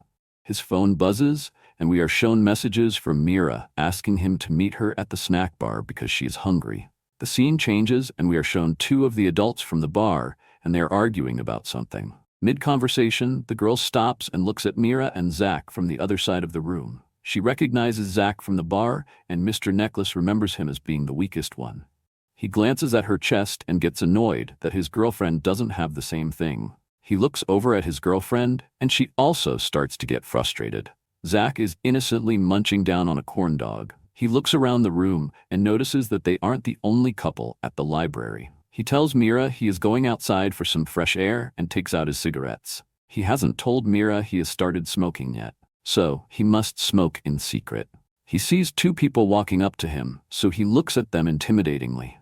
His phone buzzes, and we are shown messages from Mira asking him to meet her at the snack bar because she is hungry. The scene changes, and we are shown two of the adults from the bar, and they are arguing about something. Mid-conversation, the girl stops and looks at Mira and Zach from the other side of the room. She recognizes Zach from the bar, and Mr. Necklace remembers him as being the weakest one. He glances at her chest and gets annoyed that his girlfriend doesn't have the same thing. He looks over at his girlfriend, and she also starts to get frustrated. Zach is innocently munching down on a corn dog. He looks around the room and notices that they aren't the only couple at the library. He tells Mira he is going outside for some fresh air and takes out his cigarettes. He hasn't told Mira he has started smoking yet, so he must smoke in secret. He sees two people walking up to him, so he looks at them intimidatingly.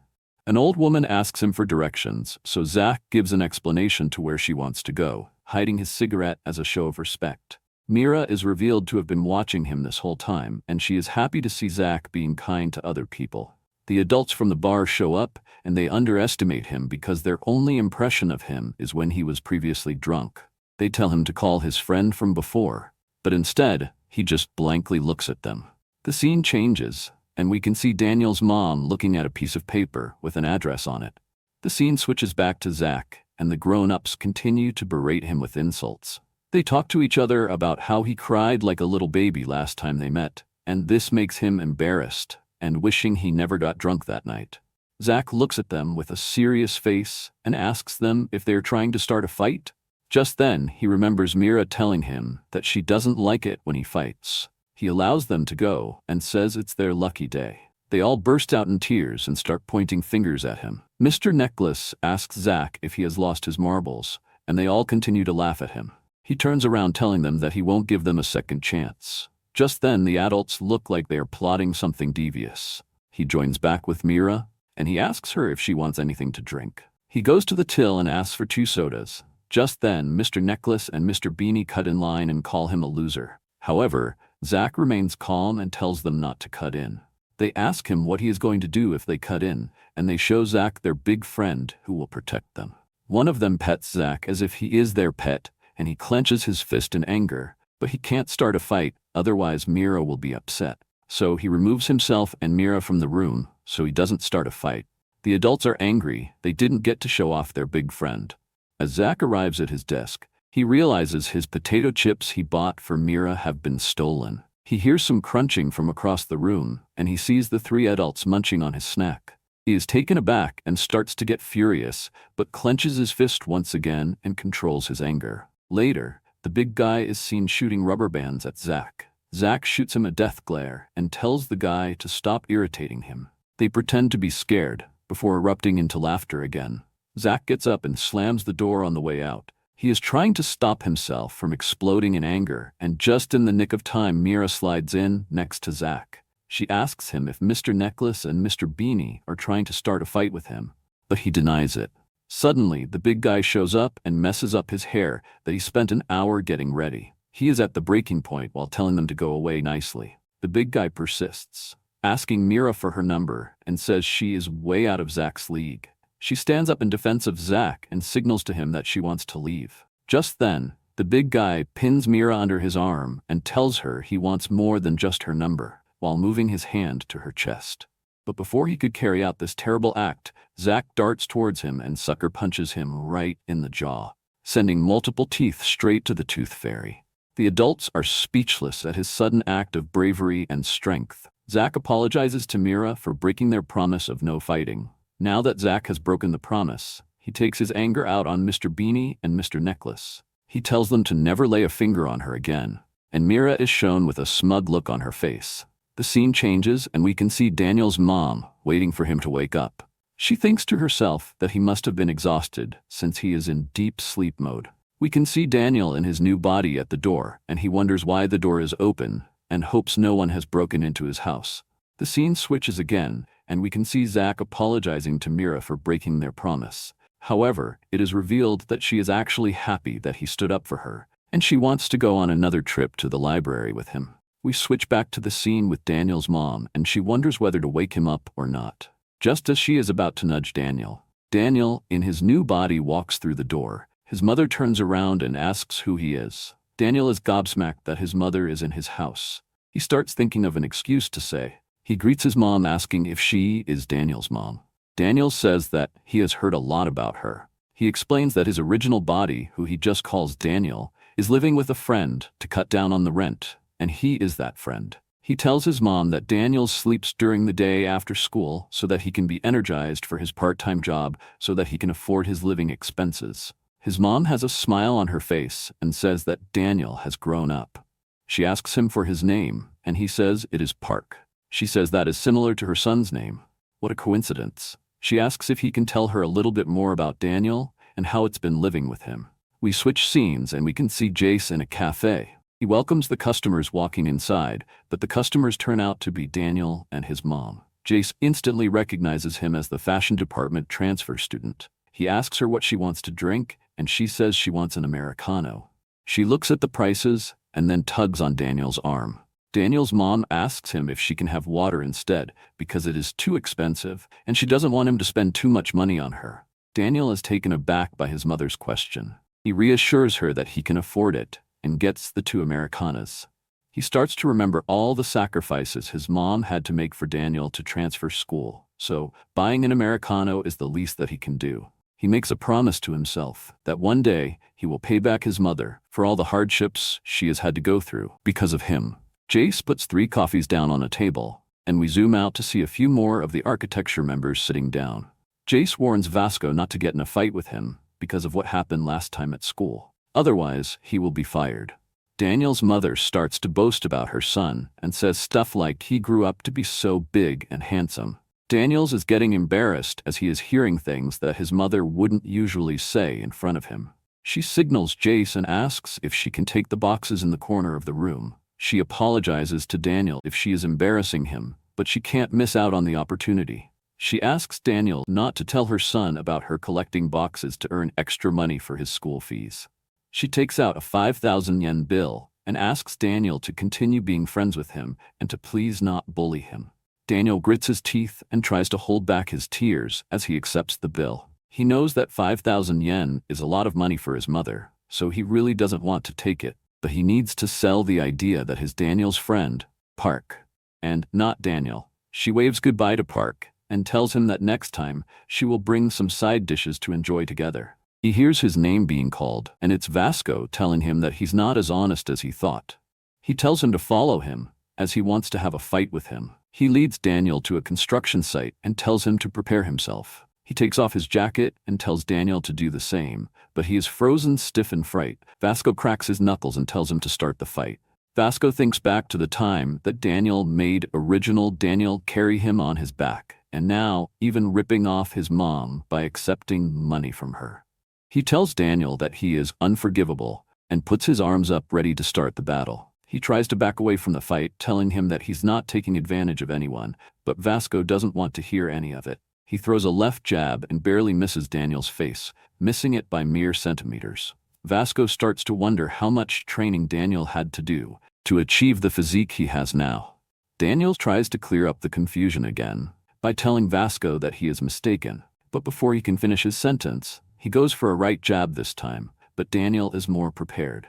An old woman asks him for directions, so Zach gives an explanation to where she wants to go, hiding his cigarette as a show of respect. Mira is revealed to have been watching him this whole time, and she is happy to see Zach being kind to other people. The adults from the bar show up, and they underestimate him because their only impression of him is when he was previously drunk. They tell him to call his friend from before, but instead, he just blankly looks at them. The scene changes, and we can see Daniel's mom looking at a piece of paper with an address on it. The scene switches back to Zach, and the grown-ups continue to berate him with insults. They talk to each other about how he cried like a little baby last time they met, and this makes him embarrassed and wishing he never got drunk that night. Zach looks at them with a serious face and asks them if they are trying to start a fight. Just then, he remembers Mira telling him that she doesn't like it when he fights. He allows them to go and says it's their lucky day. They all burst out in tears and start pointing fingers at him. Mr. Necklace asks Zach if he has lost his marbles, and they all continue to laugh at him. He turns around telling them that he won't give them a second chance. Just then, the adults look like they are plotting something devious. He joins back with Mira, and he asks her if she wants anything to drink. He goes to the till and asks for 2 sodas. Just then, Mr. Necklace and Mr. Beanie cut in line and call him a loser. However, Zach remains calm and tells them not to cut in. They ask him what he is going to do if they cut in, and they show Zach their big friend who will protect them. One of them pets Zach as if he is their pet, and he clenches his fist in anger, but he can't start a fight, otherwise Mira will be upset. So he removes himself and Mira from the room, so he doesn't start a fight. The adults are angry, they didn't get to show off their big friend. As Zach arrives at his desk, he realizes his potato chips he bought for Mira have been stolen. He hears some crunching from across the room, and he sees the 3 adults munching on his snack. He is taken aback and starts to get furious, but clenches his fist once again and controls his anger. Later, the big guy is seen shooting rubber bands at Zach. Zach shoots him a death glare and tells the guy to stop irritating him. They pretend to be scared, before erupting into laughter again. Zach gets up and slams the door on the way out. He is trying to stop himself from exploding in anger, and just in the nick of time, Mira slides in next to Zach. She asks him if Mr. Necklace and Mr. Beanie are trying to start a fight with him, but he denies it. Suddenly, the big guy shows up and messes up his hair that he spent an hour getting ready. He is at the breaking point while telling them to go away nicely. The big guy persists, asking Mira for her number, and says she is way out of Zach's league. She stands up in defense of Zach and signals to him that she wants to leave. Just then, the big guy pins Mira under his arm and tells her he wants more than just her number, while moving his hand to her chest. But before he could carry out this terrible act, Zach darts towards him and sucker punches him right in the jaw, sending multiple teeth straight to the tooth fairy. The adults are speechless at his sudden act of bravery and strength. Zach apologizes to Mira for breaking their promise of no fighting. Now that Zach has broken the promise, he takes his anger out on Mr. Beanie and Mr. Necklace. He tells them to never lay a finger on her again, and Mira is shown with a smug look on her face. The scene changes and we can see Daniel's mom waiting for him to wake up. She thinks to herself that he must have been exhausted since he is in deep sleep mode. We can see Daniel in his new body at the door, and he wonders why the door is open and hopes no one has broken into his house. The scene switches again, and we can see Zach apologizing to Mira for breaking their promise. However, it is revealed that she is actually happy that he stood up for her, and she wants to go on another trip to the library with him. We switch back to the scene with Daniel's mom, and she wonders whether to wake him up or not. Just as she is about to nudge Daniel, Daniel, in his new body, walks through the door. His mother turns around and asks who he is. Daniel is gobsmacked that his mother is in his house. He starts thinking of an excuse to say. He greets his mom asking if she is Daniel's mom. Daniel says that he has heard a lot about her. He explains that his original body, who he just calls Daniel, is living with a friend to cut down on the rent, and he is that friend. He tells his mom that Daniel sleeps during the day after school so that he can be energized for his part-time job so that he can afford his living expenses. His mom has a smile on her face and says that Daniel has grown up. She asks him for his name, and he says it is Park. She says that is similar to her son's name. What a coincidence. She asks if he can tell her a little bit more about Daniel and how it's been living with him. We switch scenes and we can see Jace in a cafe. He welcomes the customers walking inside, but the customers turn out to be Daniel and his mom. Jace instantly recognizes him as the fashion department transfer student. He asks her what she wants to drink, and she says she wants an Americano. She looks at the prices and then tugs on Daniel's arm. Daniel's mom asks him if she can have water instead because it is too expensive and she doesn't want him to spend too much money on her. Daniel is taken aback by his mother's question. He reassures her that he can afford it and gets the 2 Americanas. He starts to remember all the sacrifices his mom had to make for Daniel to transfer school, so buying an Americano is the least that he can do. He makes a promise to himself that one day he will pay back his mother for all the hardships she has had to go through because of him. Jace puts 3 coffees down on a table, and we zoom out to see a few more of the architecture members sitting down. Jace warns Vasco not to get in a fight with him because of what happened last time at school. Otherwise, he will be fired. Daniel's mother starts to boast about her son and says stuff like he grew up to be so big and handsome. Daniels is getting embarrassed as he is hearing things that his mother wouldn't usually say in front of him. She signals Jace and asks if she can take the boxes in the corner of the room. She apologizes to Daniel if she is embarrassing him, but she can't miss out on the opportunity. She asks Daniel not to tell her son about her collecting boxes to earn extra money for his school fees. She takes out a 5,000 yen bill and asks Daniel to continue being friends with him and to please not bully him. Daniel grits his teeth and tries to hold back his tears as he accepts the bill. He knows that 5,000 yen is a lot of money for his mother, so he really doesn't want to take it, but he needs to sell the idea that his Daniel's friend, Park, and not Daniel. She waves goodbye to Park and tells him that next time she will bring some side dishes to enjoy together. He hears his name being called, and it's Vasco telling him that he's not as honest as he thought. He tells him to follow him, as he wants to have a fight with him. He leads Daniel to a construction site and tells him to prepare himself. He takes off his jacket and tells Daniel to do the same, but he is frozen stiff in fright. Vasco cracks his knuckles and tells him to start the fight. Vasco thinks back to the time that Daniel made original Daniel carry him on his back, and now even ripping off his mom by accepting money from her. He tells Daniel that he is unforgivable and puts his arms up ready to start the battle. He tries to back away from the fight, telling him that he's not taking advantage of anyone, but Vasco doesn't want to hear any of it. He throws a left jab and barely misses Daniel's face, missing it by mere centimeters. Vasco starts to wonder how much training Daniel had to do to achieve the physique he has now. Daniel tries to clear up the confusion again by telling Vasco that he is mistaken, but before he can finish his sentence, he goes for a right jab this time, but Daniel is more prepared.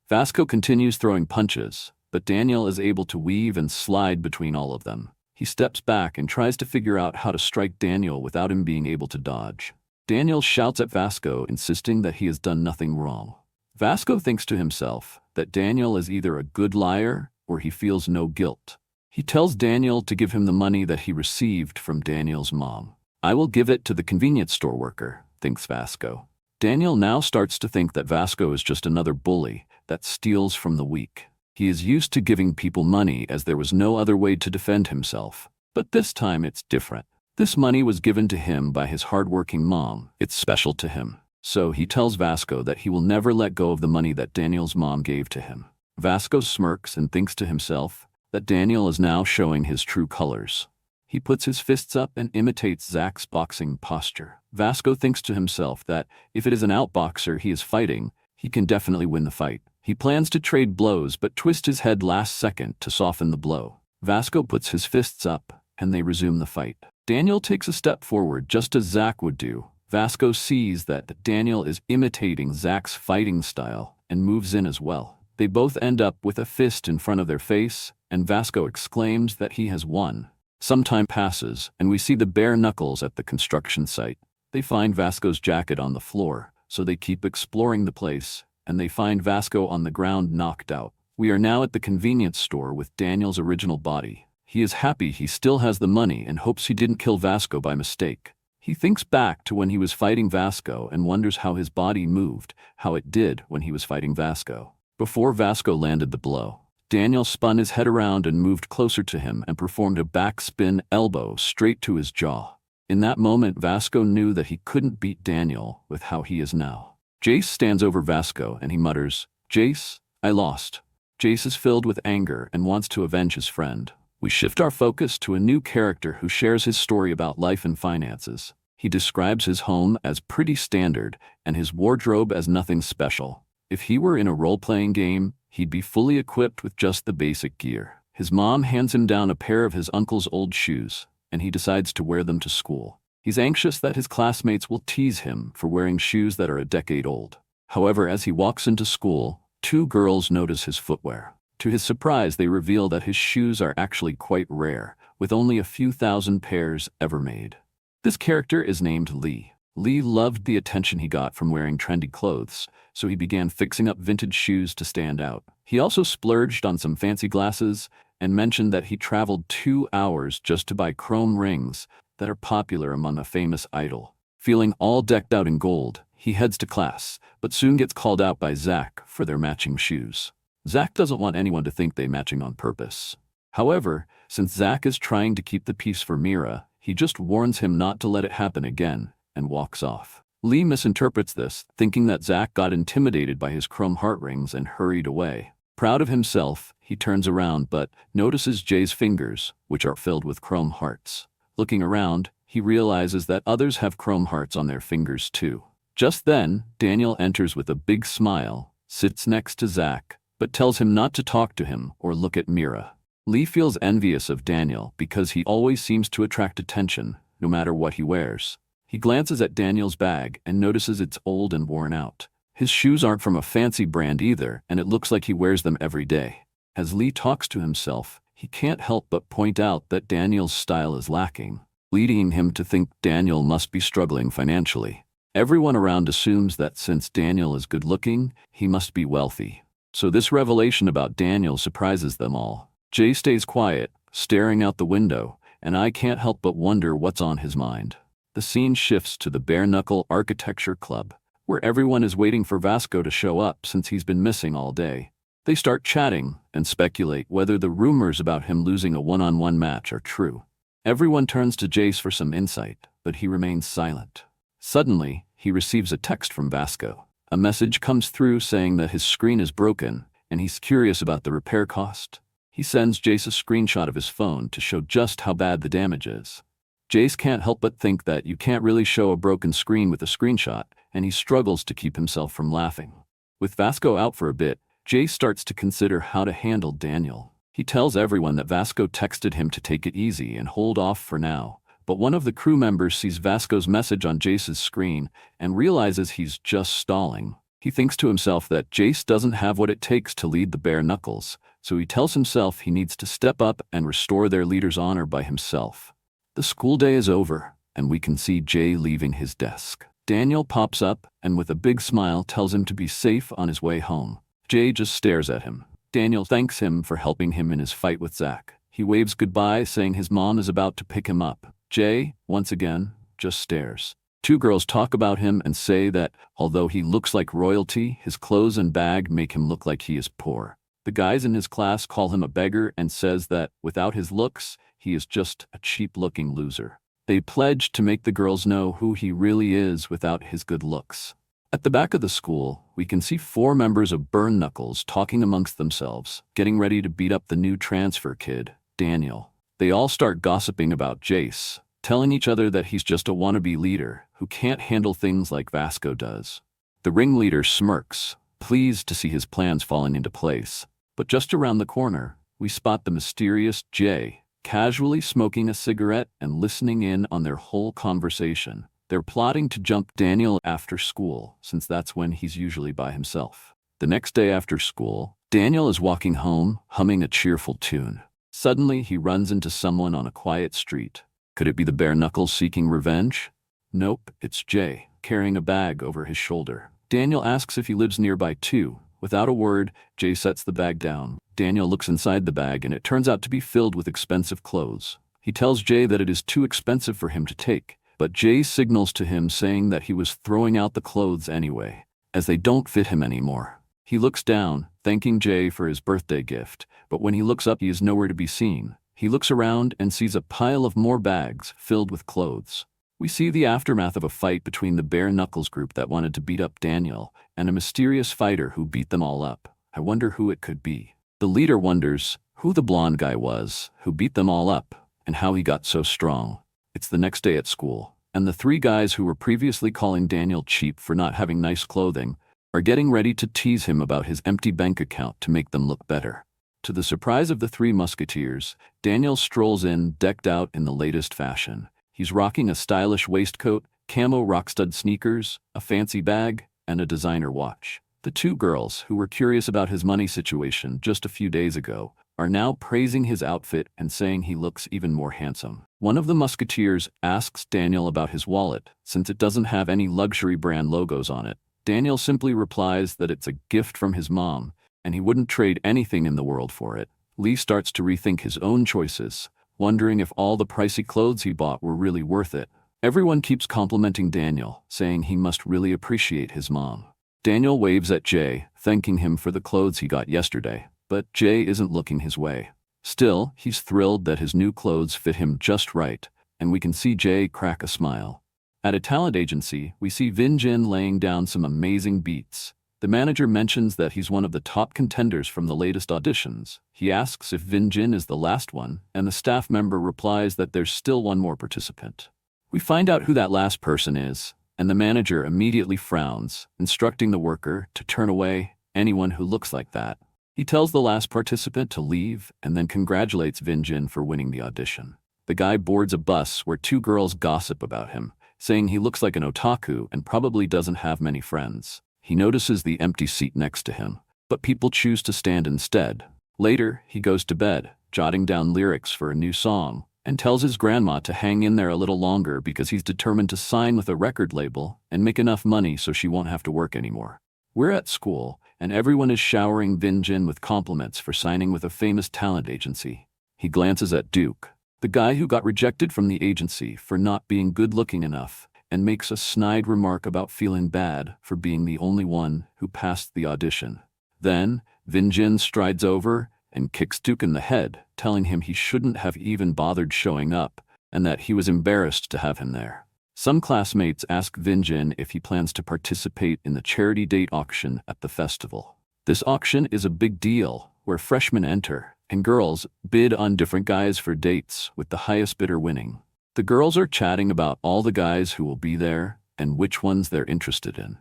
Vasco continues throwing punches, but Daniel is able to weave and slide between all of them. He steps back and tries to figure out how to strike Daniel without him being able to dodge. Daniel shouts at Vasco, insisting that he has done nothing wrong. Vasco thinks to himself that Daniel is either a good liar or he feels no guilt. He tells Daniel to give him the money that he received from Daniel's mom. "I will give it to the convenience store worker," thinks Vasco. Daniel now starts to think that Vasco is just another bully that steals from the weak. He is used to giving people money as there was no other way to defend himself. But this time it's different. This money was given to him by his hardworking mom. It's special to him. So he tells Vasco that he will never let go of the money that Daniel's mom gave to him. Vasco smirks and thinks to himself that Daniel is now showing his true colors. He puts his fists up and imitates Zach's boxing posture. Vasco thinks to himself that if it is an outboxer he is fighting, he can definitely win the fight. He plans to trade blows but twists his head last second to soften the blow. Vasco puts his fists up and they resume the fight. Daniel takes a step forward just as Zach would do. Vasco sees that Daniel is imitating Zach's fighting style and moves in as well. They both end up with a fist in front of their face, and Vasco exclaims that he has won. Some time passes, and we see the bare knuckles at the construction site. They find Vasco's jacket on the floor, so they keep exploring the place, and they find Vasco on the ground knocked out. We are now at the convenience store with Daniel's original body. He is happy he still has the money and hopes he didn't kill Vasco by mistake. He thinks back to when he was fighting Vasco and wonders how his body moved, how it did when he was fighting Vasco. Before Vasco landed the blow, Daniel spun his head around and moved closer to him and performed a backspin elbow straight to his jaw. In that moment, Vasco knew that he couldn't beat Daniel with how he is now. Jace stands over Vasco and he mutters, "Jace, I lost." Jace is filled with anger and wants to avenge his friend. We shift our focus to a new character who shares his story about life and finances. He describes his home as pretty standard and his wardrobe as nothing special. If he were in a role-playing game, he'd be fully equipped with just the basic gear. His mom hands him down a pair of his uncle's old shoes, and he decides to wear them to school. He's anxious that his classmates will tease him for wearing shoes that are a decade old. However, as he walks into school, two girls notice his footwear. To his surprise, they reveal that his shoes are actually quite rare, with only a few thousand pairs ever made. This character is named Lee. Lee loved the attention he got from wearing trendy clothes, so he began fixing up vintage shoes to stand out. He also splurged on some fancy glasses and mentioned that he traveled 2 hours just to buy chrome rings that are popular among a famous idol. Feeling all decked out in gold, he heads to class, but soon gets called out by Zach for their matching shoes. Zach doesn't want anyone to think they're matching on purpose. However, since Zach is trying to keep the peace for Mira, he just warns him not to let it happen again and walks off. Lee misinterprets this, thinking that Zach got intimidated by his chrome heart rings and hurried away. Proud of himself, he turns around but notices Jay's fingers, which are filled with chrome hearts. Looking around, he realizes that others have chrome hearts on their fingers too. Just then, Daniel enters with a big smile, sits next to Zach, but tells him not to talk to him or look at Mira. Lee feels envious of Daniel because he always seems to attract attention, no matter what he wears. He glances at Daniel's bag and notices it's old and worn out. His shoes aren't from a fancy brand either, and it looks like he wears them every day. As Lee talks to himself, he can't help but point out that Daniel's style is lacking, leading him to think Daniel must be struggling financially. Everyone around assumes that since Daniel is good-looking, he must be wealthy. So this revelation about Daniel surprises them all. Jay stays quiet, staring out the window, and I can't help but wonder what's on his mind. The scene shifts to the Bare Knuckle Architecture Club, where everyone is waiting for Vasco to show up since he's been missing all day. They start chatting and speculate whether the rumors about him losing a one-on-one match are true. Everyone turns to Jace for some insight, but he remains silent. Suddenly, he receives a text from Vasco. A message comes through saying that his screen is broken, and he's curious about the repair cost. He sends Jace a screenshot of his phone to show just how bad the damage is. Jace can't help but think that you can't really show a broken screen with a screenshot, and he struggles to keep himself from laughing. With Vasco out for a bit, Jace starts to consider how to handle Daniel. He tells everyone that Vasco texted him to take it easy and hold off for now, but one of the crew members sees Vasco's message on Jace's screen and realizes he's just stalling. He thinks to himself that Jace doesn't have what it takes to lead the Bare Knuckles, so he tells himself he needs to step up and restore their leader's honor by himself. The school day is over, and we can see Jay leaving his desk. Daniel pops up and with a big smile tells him to be safe on his way home. Jay just stares at him. Daniel thanks him for helping him in his fight with Zach. He waves goodbye, saying his mom is about to pick him up. Jay, once again, just stares. Two girls talk about him and say that, although he looks like royalty, his clothes and bag make him look like he is poor. The guys in his class call him a beggar and says that, without his looks, he is just a cheap-looking loser. They pledge to make the girls know who he really is without his good looks. At the back of the school, we can see 4 members of Burn Knuckles talking amongst themselves, getting ready to beat up the new transfer kid, Daniel. They all start gossiping about Jace, telling each other that he's just a wannabe leader who can't handle things like Vasco does. The ringleader smirks, pleased to see his plans falling into place. But just around the corner, we spot the mysterious Jay, casually smoking a cigarette and listening in on their whole conversation. They're plotting to jump Daniel after school, since that's when he's usually by himself. The next day after school, Daniel is walking home, humming a cheerful tune. Suddenly, he runs into someone on a quiet street. Could it be the Bare Knuckles seeking revenge? Nope, it's Jay, carrying a bag over his shoulder. Daniel asks if he lives nearby too. Without a word, Jay sets the bag down. Daniel looks inside the bag and it turns out to be filled with expensive clothes. He tells Jay that it is too expensive for him to take, but Jay signals to him saying that he was throwing out the clothes anyway, as they don't fit him anymore. He looks down, thanking Jay for his birthday gift, but when he looks up he is nowhere to be seen. He looks around and sees a pile of more bags filled with clothes. We see the aftermath of a fight between the Bare Knuckles group that wanted to beat up Daniel and a mysterious fighter who beat them all up. I wonder who it could be. The leader wonders who the blonde guy was who beat them all up and how he got so strong. It's the next day at school, and the 3 guys who were previously calling Daniel cheap for not having nice clothing are getting ready to tease him about his empty bank account to make them look better. To the surprise of the 3 musketeers, Daniel strolls in decked out in the latest fashion. He's rocking a stylish waistcoat, camo rockstud sneakers, a fancy bag, and a designer watch. The 2 girls, who were curious about his money situation just a few days ago, are now praising his outfit and saying he looks even more handsome. One of the musketeers asks Daniel about his wallet, since it doesn't have any luxury brand logos on it. Daniel simply replies that it's a gift from his mom, and he wouldn't trade anything in the world for it. Lee starts to rethink his own choices, wondering if all the pricey clothes he bought were really worth it. Everyone keeps complimenting Daniel, saying he must really appreciate his mom. Daniel waves at Jay, thanking him for the clothes he got yesterday, but Jay isn't looking his way. Still, he's thrilled that his new clothes fit him just right, and we can see Jay crack a smile. At a talent agency, we see Vin Jin laying down some amazing beats. The manager mentions that he's one of the top contenders from the latest auditions. He asks if Vin Jin is the last one, and the staff member replies that there's still one more participant. We find out who that last person is, and the manager immediately frowns, instructing the worker to turn away anyone who looks like that. He tells the last participant to leave and then congratulates Vin Jin for winning the audition. The guy boards a bus where two girls gossip about him, saying he looks like an otaku and probably doesn't have many friends. He notices the empty seat next to him, but people choose to stand instead. Later, he goes to bed, jotting down lyrics for a new song, and tells his grandma to hang in there a little longer because he's determined to sign with a record label and make enough money so she won't have to work anymore. We're at school, and everyone is showering Vin Jin with compliments for signing with a famous talent agency. He glances at Duke, the guy who got rejected from the agency for not being good-looking enough, and makes a snide remark about feeling bad for being the only one who passed the audition. Then, Vin Jin strides over and kicks Duke in the head, telling him he shouldn't have even bothered showing up, and that he was embarrassed to have him there. Some classmates ask Vin Jin if he plans to participate in the charity date auction at the festival. This auction is a big deal, where freshmen enter, and girls bid on different guys for dates, with the highest bidder winning. The girls are chatting about all the guys who will be there and which ones they're interested in.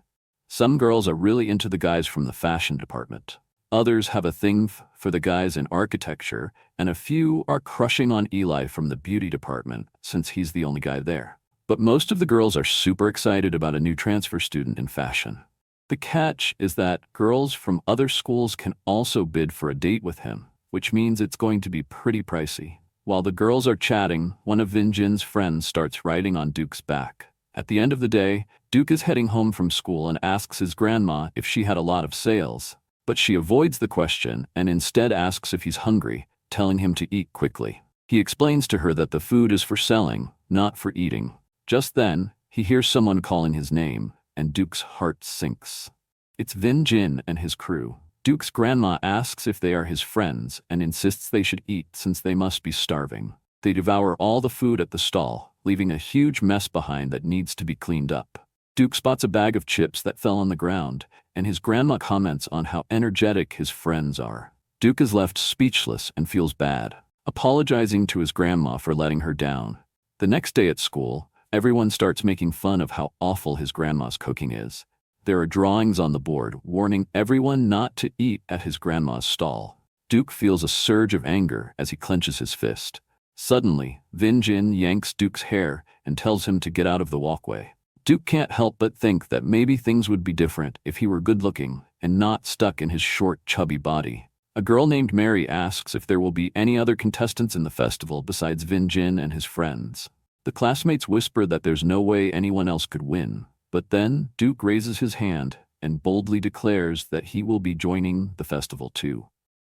Some girls are really into the guys from the fashion department. Others have a thing for the guys in architecture, and a few are crushing on Eli from the beauty department since he's the only guy there. But most of the girls are super excited about a new transfer student in fashion. The catch is that girls from other schools can also bid for a date with him, which means it's going to be pretty pricey. While the girls are chatting, one of Vin Jin's friends starts riding on Duke's back. At the end of the day, Duke is heading home from school and asks his grandma if she had a lot of sales. But she avoids the question and instead asks if he's hungry, telling him to eat quickly. He explains to her that the food is for selling, not for eating. Just then, he hears someone calling his name, and Duke's heart sinks. It's Vin Jin and his crew. Duke's grandma asks if they are his friends and insists they should eat since they must be starving. They devour all the food at the stall, leaving a huge mess behind that needs to be cleaned up. Duke spots a bag of chips that fell on the ground, and his grandma comments on how energetic his friends are. Duke is left speechless and feels bad, apologizing to his grandma for letting her down. The next day at school, everyone starts making fun of how awful his grandma's cooking is. There are drawings on the board warning everyone not to eat at his grandma's stall. Duke feels a surge of anger as he clenches his fist. Suddenly, Vin Jin yanks Duke's hair and tells him to get out of the walkway. Duke can't help but think that maybe things would be different if he were good-looking and not stuck in his short, chubby body. A girl named Mary asks if there will be any other contestants in the festival besides Vin Jin and his friends. The classmates whisper that there's no way anyone else could win. But then, Duke raises his hand and boldly declares that he will be joining the festival too.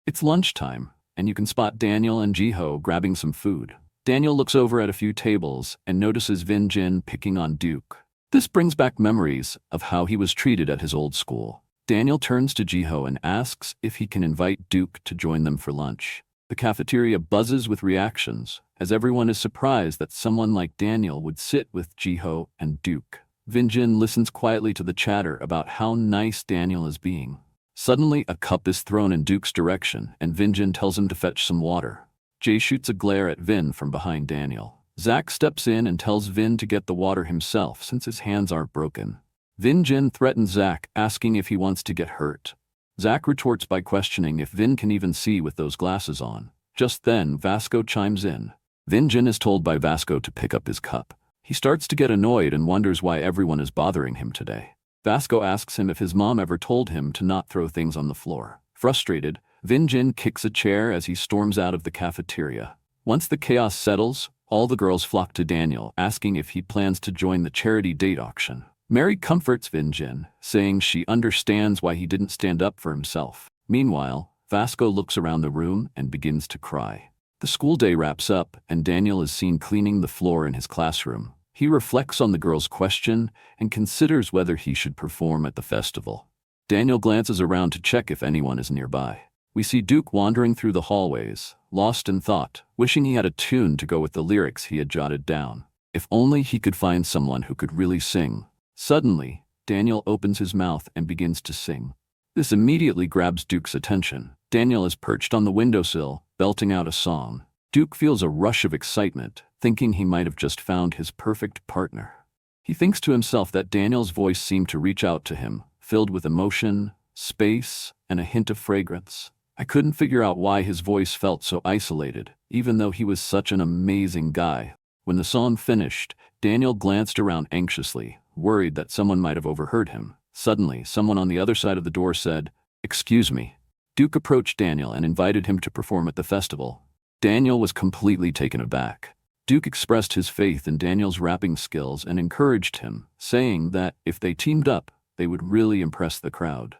It's lunchtime, and you can spot Daniel and Jiho grabbing some food. Daniel looks over at a few tables and notices Vin Jin picking on Duke. This brings back memories of how he was treated at his old school. Daniel turns to Jiho and asks if he can invite Duke to join them for lunch. The cafeteria buzzes with reactions, as everyone is surprised that someone like Daniel would sit with Jiho and Duke. Vin Jin listens quietly to the chatter about how nice Daniel is being. Suddenly, a cup is thrown in Duke's direction, and Vin Jin tells him to fetch some water. Jay shoots a glare at Vin from behind Daniel. Zach steps in and tells Vin to get the water himself since his hands aren't broken. Vin Jin threatens Zach, asking if he wants to get hurt. Zach retorts by questioning if Vin can even see with those glasses on. Just then, Vasco chimes in. Vin Jin is told by Vasco to pick up his cup. He starts to get annoyed and wonders why everyone is bothering him today. Vasco asks him if his mom ever told him to not throw things on the floor. Frustrated, Vin Jin kicks a chair as he storms out of the cafeteria. Once the chaos settles, all the girls flock to Daniel, asking if he plans to join the charity date auction. Mary comforts Vin Jin, saying she understands why he didn't stand up for himself. Meanwhile, Vasco looks around the room and begins to cry. The school day wraps up, and Daniel is seen cleaning the floor in his classroom. He reflects on the girl's question and considers whether he should perform at the festival. Daniel glances around to check if anyone is nearby. We see Duke wandering through the hallways, lost in thought, wishing he had a tune to go with the lyrics he had jotted down. If only he could find someone who could really sing. Suddenly, Daniel opens his mouth and begins to sing. This immediately grabs Duke's attention. Daniel is perched on the windowsill, belting out a song. Duke feels a rush of excitement, thinking he might have just found his perfect partner. He thinks to himself that Daniel's voice seemed to reach out to him, filled with emotion, space, and a hint of fragrance. I couldn't figure out why his voice felt so isolated, even though he was such an amazing guy. When the song finished, Daniel glanced around anxiously, worried that someone might have overheard him. Suddenly, someone on the other side of the door said, "Excuse me." Duke approached Daniel and invited him to perform at the festival. Daniel was completely taken aback. Duke expressed his faith in Daniel's rapping skills and encouraged him, saying that if they teamed up, they would really impress the crowd.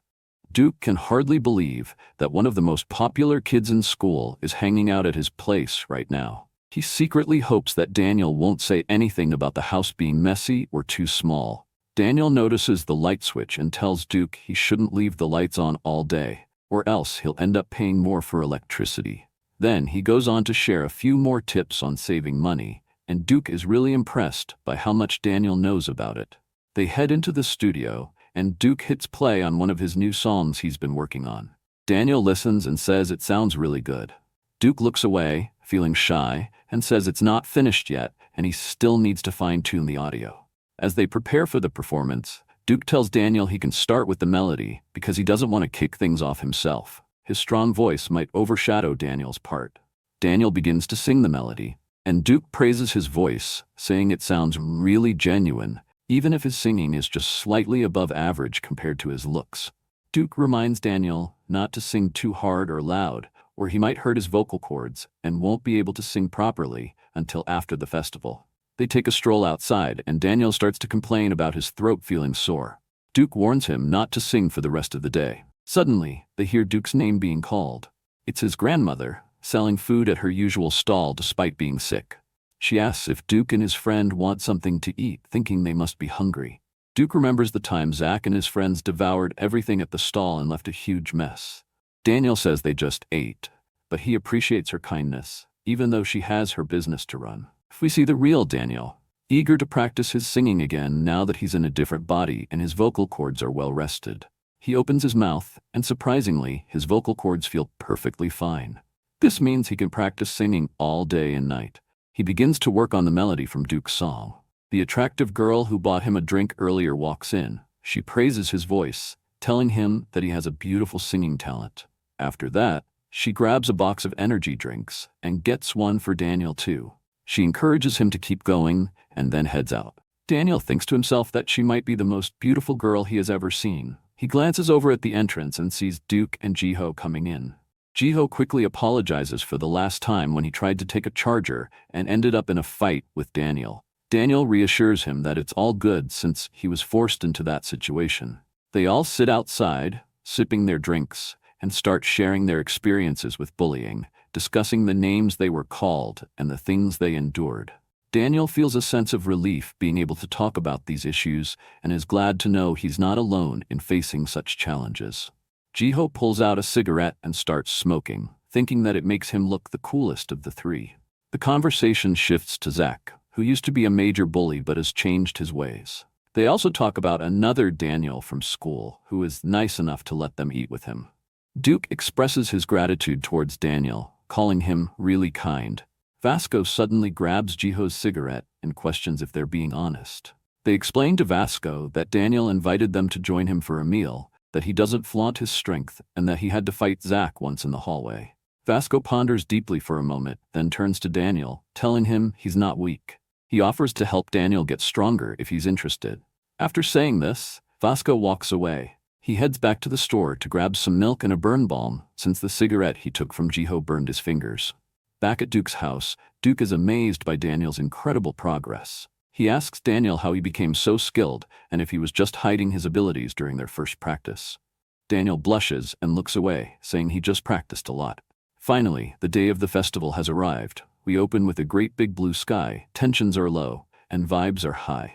Duke can hardly believe that one of the most popular kids in school is hanging out at his place right now. He secretly hopes that Daniel won't say anything about the house being messy or too small. Daniel notices the light switch and tells Duke he shouldn't leave the lights on all day, or else he'll end up paying more for electricity. Then he goes on to share a few more tips on saving money, and Duke is really impressed by how much Daniel knows about it. They head into the studio, and Duke hits play on one of his new songs he's been working on. Daniel listens and says it sounds really good. Duke looks away, feeling shy, and says it's not finished yet, and he still needs to fine-tune the audio. As they prepare for the performance, Duke tells Daniel he can start with the melody because he doesn't want to kick things off himself. His strong voice might overshadow Daniel's part. Daniel begins to sing the melody, and Duke praises his voice, saying it sounds really genuine, even if his singing is just slightly above average compared to his looks. Duke reminds Daniel not to sing too hard or loud, or he might hurt his vocal cords and won't be able to sing properly until after the festival. They take a stroll outside, and Daniel starts to complain about his throat feeling sore. Duke warns him not to sing for the rest of the day. Suddenly, they hear Duke's name being called. It's his grandmother, selling food at her usual stall despite being sick. She asks if Duke and his friend want something to eat, thinking they must be hungry. Duke remembers the time Zach and his friends devoured everything at the stall and left a huge mess. Daniel says they just ate, but he appreciates her kindness, even though she has her business to run. We see the real Daniel, eager to practice his singing again now that he's in a different body and his vocal cords are well rested. He opens his mouth, and surprisingly, his vocal cords feel perfectly fine. This means he can practice singing all day and night. He begins to work on the melody from Duke's song. The attractive girl who bought him a drink earlier walks in. She praises his voice, telling him that he has a beautiful singing talent. After that, she grabs a box of energy drinks and gets one for Daniel too. She encourages him to keep going and then heads out. Daniel thinks to himself that she might be the most beautiful girl he has ever seen. He glances over at the entrance and sees Duke and Jiho coming in. Jiho quickly apologizes for the last time when he tried to take a charger and ended up in a fight with Daniel. Daniel reassures him that it's all good since he was forced into that situation. They all sit outside, sipping their drinks, and start sharing their experiences with bullying, discussing the names they were called and the things they endured. Daniel feels a sense of relief being able to talk about these issues and is glad to know he's not alone in facing such challenges. Jiho pulls out a cigarette and starts smoking, thinking that it makes him look the coolest of the three. The conversation shifts to Zach, who used to be a major bully but has changed his ways. They also talk about another Daniel from school who is nice enough to let them eat with him. Duke expresses his gratitude towards Daniel, calling him really kind. Vasco suddenly grabs Jiho's cigarette and questions if they're being honest. They explain to Vasco that Daniel invited them to join him for a meal, that he doesn't flaunt his strength, and that he had to fight Zach once in the hallway. Vasco ponders deeply for a moment, then turns to Daniel, telling him he's not weak. He offers to help Daniel get stronger if he's interested. After saying this, Vasco walks away. He heads back to the store to grab some milk and a burn balm, since the cigarette he took from Jiho burned his fingers. Back at Duke's house, Duke is amazed by Daniel's incredible progress. He asks Daniel how he became so skilled and if he was just hiding his abilities during their first practice. Daniel blushes and looks away, saying he just practiced a lot. Finally, the day of the festival has arrived. We open with a great big blue sky, tensions are low, and vibes are high.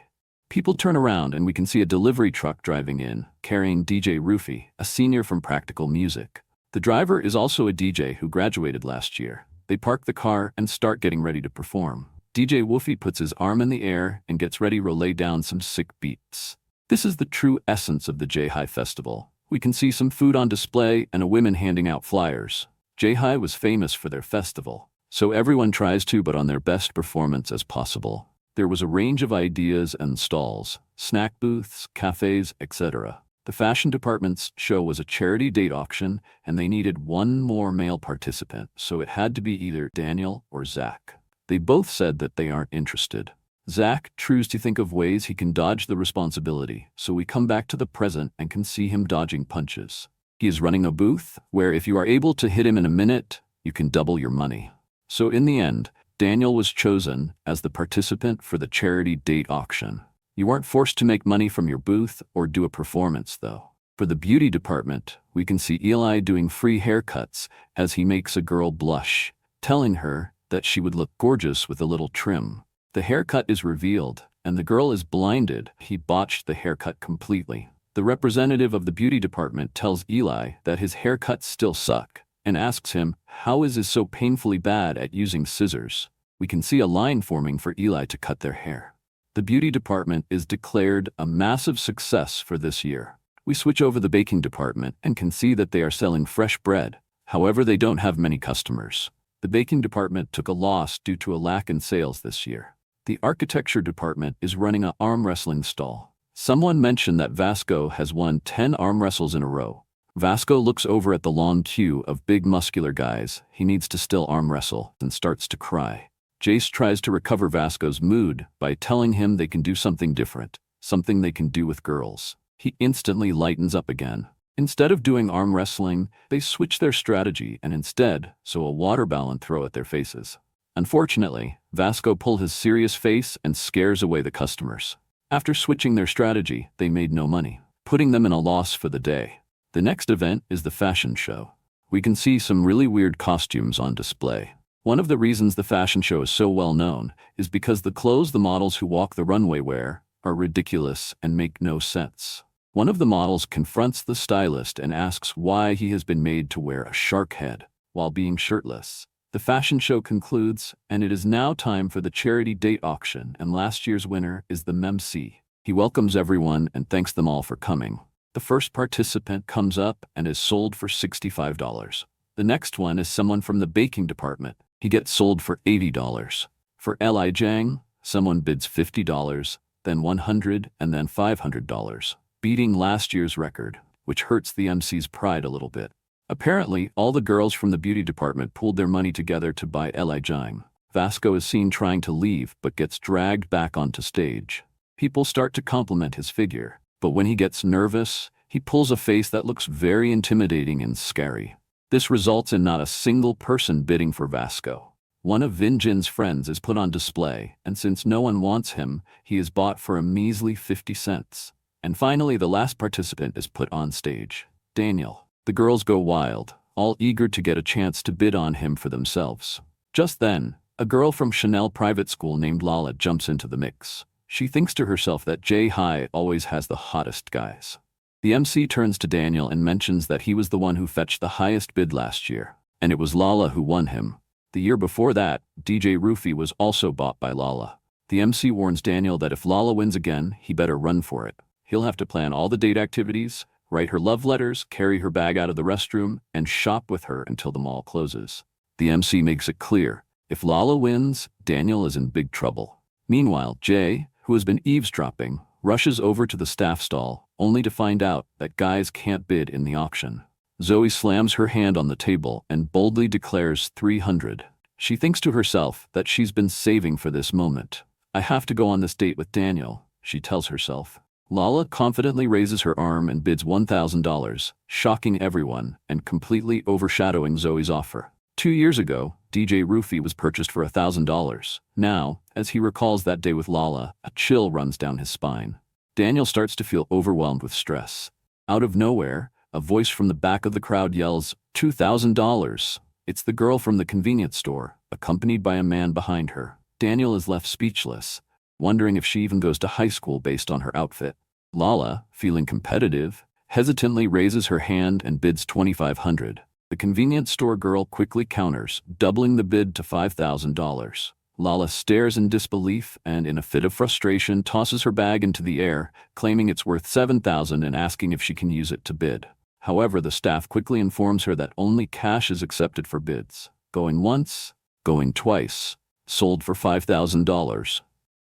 People turn around and we can see a delivery truck driving in, carrying DJ Rufy, a senior from Practical Music. The driver is also a DJ who graduated last year. They park the car and start getting ready to perform. DJ Woofy puts his arm in the air and gets ready to lay down some sick beats. This is the true essence of the J-High Festival. We can see some food on display and a woman handing out flyers. J-High was famous for their festival, so everyone tries to put on their best performance as possible. There was a range of ideas and stalls, snack booths, cafes, etc. The fashion department's show was a charity date auction, and they needed one more male participant, so it had to be either Daniel or Zach. They both said that they aren't interested. Zach tries to think of ways he can dodge the responsibility, so we come back to the present and can see him dodging punches. He is running a booth where if you are able to hit him in a minute, you can double your money. So in the end, Daniel was chosen as the participant for the charity date auction. You aren't forced to make money from your booth or do a performance, though. For the beauty department, we can see Eli doing free haircuts as he makes a girl blush, telling her that she would look gorgeous with a little trim. The haircut is revealed, and the girl is blinded. He botched the haircut completely. The representative of the beauty department tells Eli that his haircuts still suck, and asks him how is he so painfully bad at using scissors. We can see a line forming for Eli to cut their hair. The beauty department is declared a massive success for this year. We switch over the baking department and can see that they are selling fresh bread. However, they don't have many customers. The baking department took a loss due to a lack in sales this year. The architecture department is running an arm wrestling stall. Someone mentioned that Vasco has won 10 arm wrestles in a row. Vasco looks over at the long queue of big muscular guys he needs to still arm wrestle and starts to cry. Jace tries to recover Vasco's mood by telling him they can do something different, something they can do with girls. He instantly lightens up again. Instead of doing arm wrestling, they switch their strategy and instead sew a water balloon throw at their faces. Unfortunately, Vasco pulls his serious face and scares away the customers. After switching their strategy, they made no money, putting them in a loss for the day. The next event is the fashion show. We can see some really weird costumes on display. One of the reasons the fashion show is so well known is because the clothes the models who walk the runway wear are ridiculous and make no sense. One of the models confronts the stylist and asks why he has been made to wear a shark head while being shirtless. The fashion show concludes, and it is now time for the charity date auction, and last year's winner is the MC. He welcomes everyone and thanks them all for coming. The first participant comes up and is sold for $65. The next one is someone from the baking department. He gets sold for $80. For Li Jiang, someone bids $50, then $100, and then $500, beating last year's record, which hurts the MC's pride a little bit. Apparently, all the girls from the beauty department pooled their money together to buy Li Jiang. Vasco is seen trying to leave but gets dragged back onto stage. People start to compliment his figure, but when he gets nervous, he pulls a face that looks very intimidating and scary. This results in not a single person bidding for Vasco. One of Vin Jin's friends is put on display, and since no one wants him, he is bought for a measly 50 cents. And finally, the last participant is put on stage, Daniel. The girls go wild, all eager to get a chance to bid on him for themselves. Just then, a girl from Chanel private school named Lala jumps into the mix. She thinks to herself that J-High always has the hottest guys. The MC turns to Daniel and mentions that he was the one who fetched the highest bid last year, and it was Lala who won him. The year before that, DJ Rufy was also bought by Lala. The MC warns Daniel that if Lala wins again, he better run for it. He'll have to plan all the date activities, write her love letters, carry her bag out of the restroom, and shop with her until the mall closes. The MC makes it clear, if Lala wins, Daniel is in big trouble. Meanwhile, Jay, who has been eavesdropping, rushes over to the staff stall, only to find out that guys can't bid in the auction. Zoe slams her hand on the table and boldly declares 300. She thinks to herself that she's been saving for this moment. I have to go on this date with Daniel, she tells herself. Lala confidently raises her arm and bids $1,000, shocking everyone and completely overshadowing Zoe's offer. 2 years ago, DJ Rufy was purchased for $1,000. Now, as he recalls that day with Lala, a chill runs down his spine. Daniel starts to feel overwhelmed with stress. Out of nowhere, a voice from the back of the crowd yells, $2,000. It's the girl from the convenience store, accompanied by a man behind her. Daniel is left speechless. wondering if she even goes to high school based on her outfit. Lala, feeling competitive, hesitantly raises her hand and bids $2,500. The convenience store girl quickly counters, doubling the bid to $5,000. Lala stares in disbelief and, in a fit of frustration, tosses her bag into the air, claiming it's worth $7,000 and asking if she can use it to bid. However, the staff quickly informs her that only cash is accepted for bids. Going once, going twice. Sold for $5,000.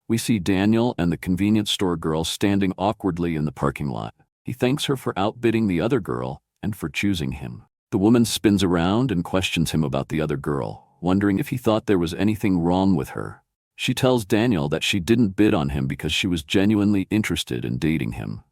We see Daniel and the convenience store girl standing awkwardly in the parking lot. He thanks her for outbidding the other girl and for choosing him. The woman spins around and questions him about the other girl, wondering if he thought there was anything wrong with her. She tells Daniel that she didn't bid on him because she was genuinely interested in dating him.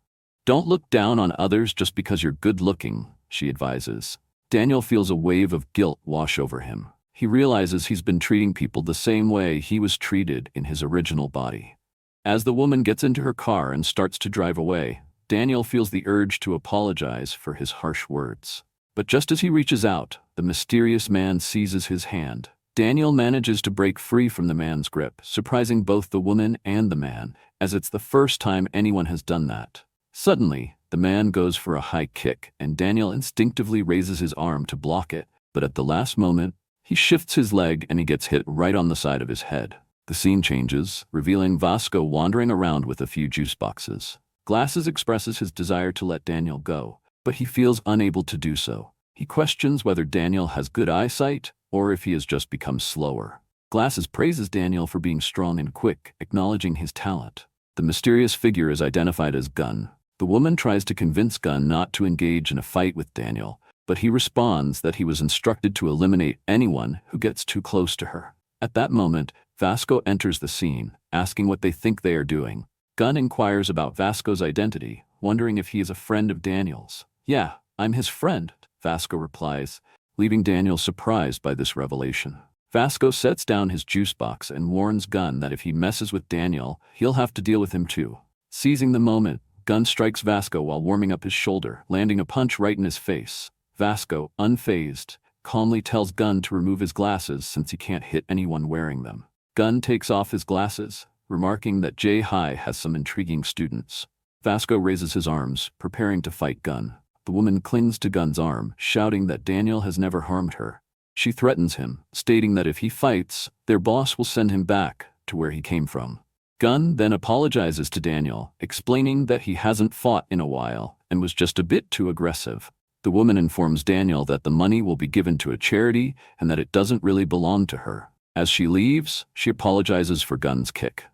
Don't look down on others just because you're good-looking, she advises. Daniel feels a wave of guilt wash over him. He realizes he's been treating people the same way he was treated in his original body. As the woman gets into her car and starts to drive away, Daniel feels the urge to apologize for his harsh words. But just as he reaches out, the mysterious man seizes his hand. Daniel manages to break free from the man's grip, surprising both the woman and the man, as it's the first time anyone has done that. Suddenly, the man goes for a high kick, and Daniel instinctively raises his arm to block it, but at the last moment, he shifts his leg and he gets hit right on the side of his head. The scene changes, revealing Vasco wandering around with a few juice boxes. Glasses expresses his desire to let Daniel go, but he feels unable to do so. He questions whether Daniel has good eyesight or if he has just become slower. Glasses praises Daniel for being strong and quick, acknowledging his talent. The mysterious figure is identified as Gun. The woman tries to convince Gun not to engage in a fight with Daniel, but he responds that he was instructed to eliminate anyone who gets too close to her. At that moment, Vasco enters the scene, asking what they think they are doing. Gun inquires about Vasco's identity, wondering if he is a friend of Daniel's. "Yeah, I'm his friend," Vasco replies, leaving Daniel surprised by this revelation. Vasco sets down his juice box and warns Gun that if he messes with Daniel, he'll have to deal with him too. Seizing the moment, Gun strikes Vasco while warming up his shoulder, landing a punch right in his face. Vasco, unfazed, calmly tells Gun to remove his glasses since he can't hit anyone wearing them. Gun takes off his glasses, remarking that J High has some intriguing students. Vasco raises his arms, preparing to fight Gun. The woman clings to Gun's arm, shouting that Daniel has never harmed her. She threatens him, stating that if he fights, their boss will send him back to where he came from. Gun then apologizes to Daniel, explaining that he hasn't fought in a while and was just a bit too aggressive. The woman informs Daniel that the money will be given to a charity and that it doesn't really belong to her. As she leaves, she apologizes for Gun's kick.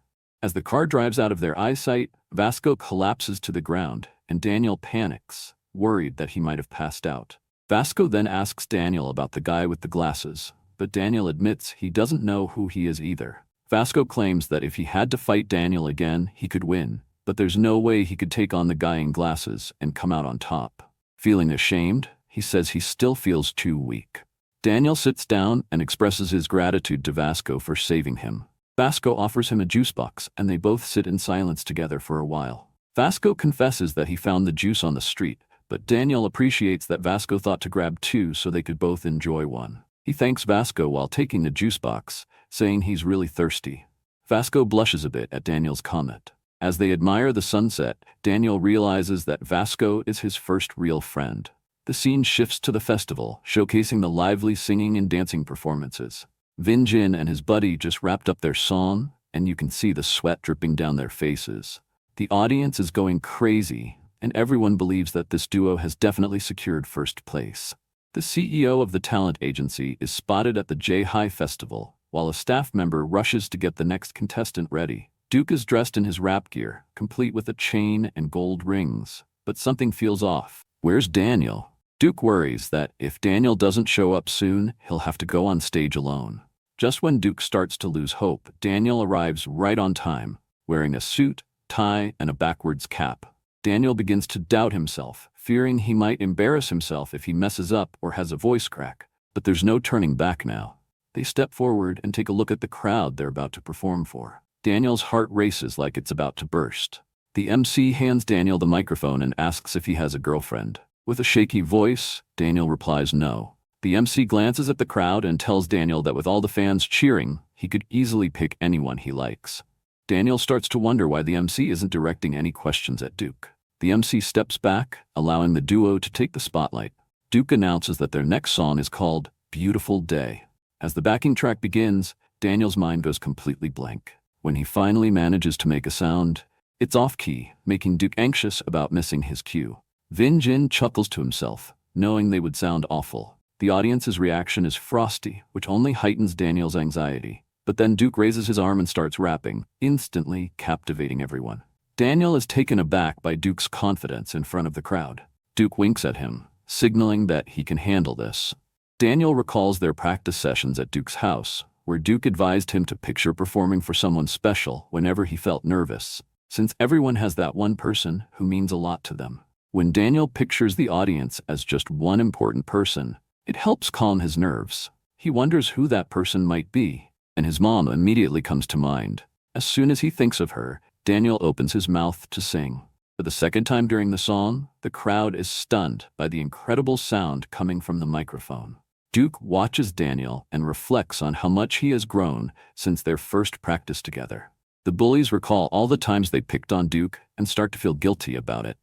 As the car drives out of their eyesight, Vasco collapses to the ground, and Daniel panics, worried that he might have passed out. Vasco then asks Daniel about the guy with the glasses, but Daniel admits he doesn't know who he is either. Vasco claims that if he had to fight Daniel again, he could win, but there's no way he could take on the guy in glasses and come out on top. Feeling ashamed, he says he still feels too weak. Daniel sits down and expresses his gratitude to Vasco for saving him. Vasco offers him a juice box, and they both sit in silence together for a while. Vasco confesses that he found the juice on the street, but Daniel appreciates that Vasco thought to grab two so they could both enjoy one. He thanks Vasco while taking the juice box, saying he's really thirsty. Vasco blushes a bit at Daniel's comment. As they admire the sunset, Daniel realizes that Vasco is his first real friend. The scene shifts to the festival, showcasing the lively singing and dancing performances. Vin Jin and his buddy just wrapped up their song, and you can see the sweat dripping down their faces. The audience is going crazy, and everyone believes that this duo has definitely secured first place. The CEO of the talent agency is spotted at the J-High Festival, while a staff member rushes to get the next contestant ready. Duke is dressed in his rap gear, complete with a chain and gold rings, but something feels off. Where's Daniel? Duke worries that if Daniel doesn't show up soon, he'll have to go on stage alone. Just when Duke starts to lose hope, Daniel arrives right on time, wearing a suit, tie, and a backwards cap. Daniel begins to doubt himself, fearing he might embarrass himself if he messes up or has a voice crack. But there's no turning back now. They step forward and take a look at the crowd they're about to perform for. Daniel's heart races like it's about to burst. The MC hands Daniel the microphone and asks if he has a girlfriend. With a shaky voice, Daniel replies no. The MC glances at the crowd and tells Daniel that with all the fans cheering, he could easily pick anyone he likes. Daniel starts to wonder why the MC isn't directing any questions at Duke. The MC steps back, allowing the duo to take the spotlight. Duke announces that their next song is called Beautiful Day. As the backing track begins, Daniel's mind goes completely blank. When he finally manages to make a sound, it's off-key, making Duke anxious about missing his cue. Vin Jin chuckles to himself, knowing they would sound awful. The audience's reaction is frosty, which only heightens Daniel's anxiety. But then Duke raises his arm and starts rapping, instantly captivating everyone. Daniel is taken aback by Duke's confidence in front of the crowd. Duke winks at him, signaling that he can handle this. Daniel recalls their practice sessions at Duke's house, where Duke advised him to picture performing for someone special whenever he felt nervous, since everyone has that one person who means a lot to them. When Daniel pictures the audience as just one important person, it helps calm his nerves. He wonders who that person might be, and his mom immediately comes to mind. As soon as he thinks of her, Daniel opens his mouth to sing. For the second time during the song, the crowd is stunned by the incredible sound coming from the microphone. Duke watches Daniel and reflects on how much he has grown since their first practice together. The bullies recall all the times they picked on Duke and start to feel guilty about it.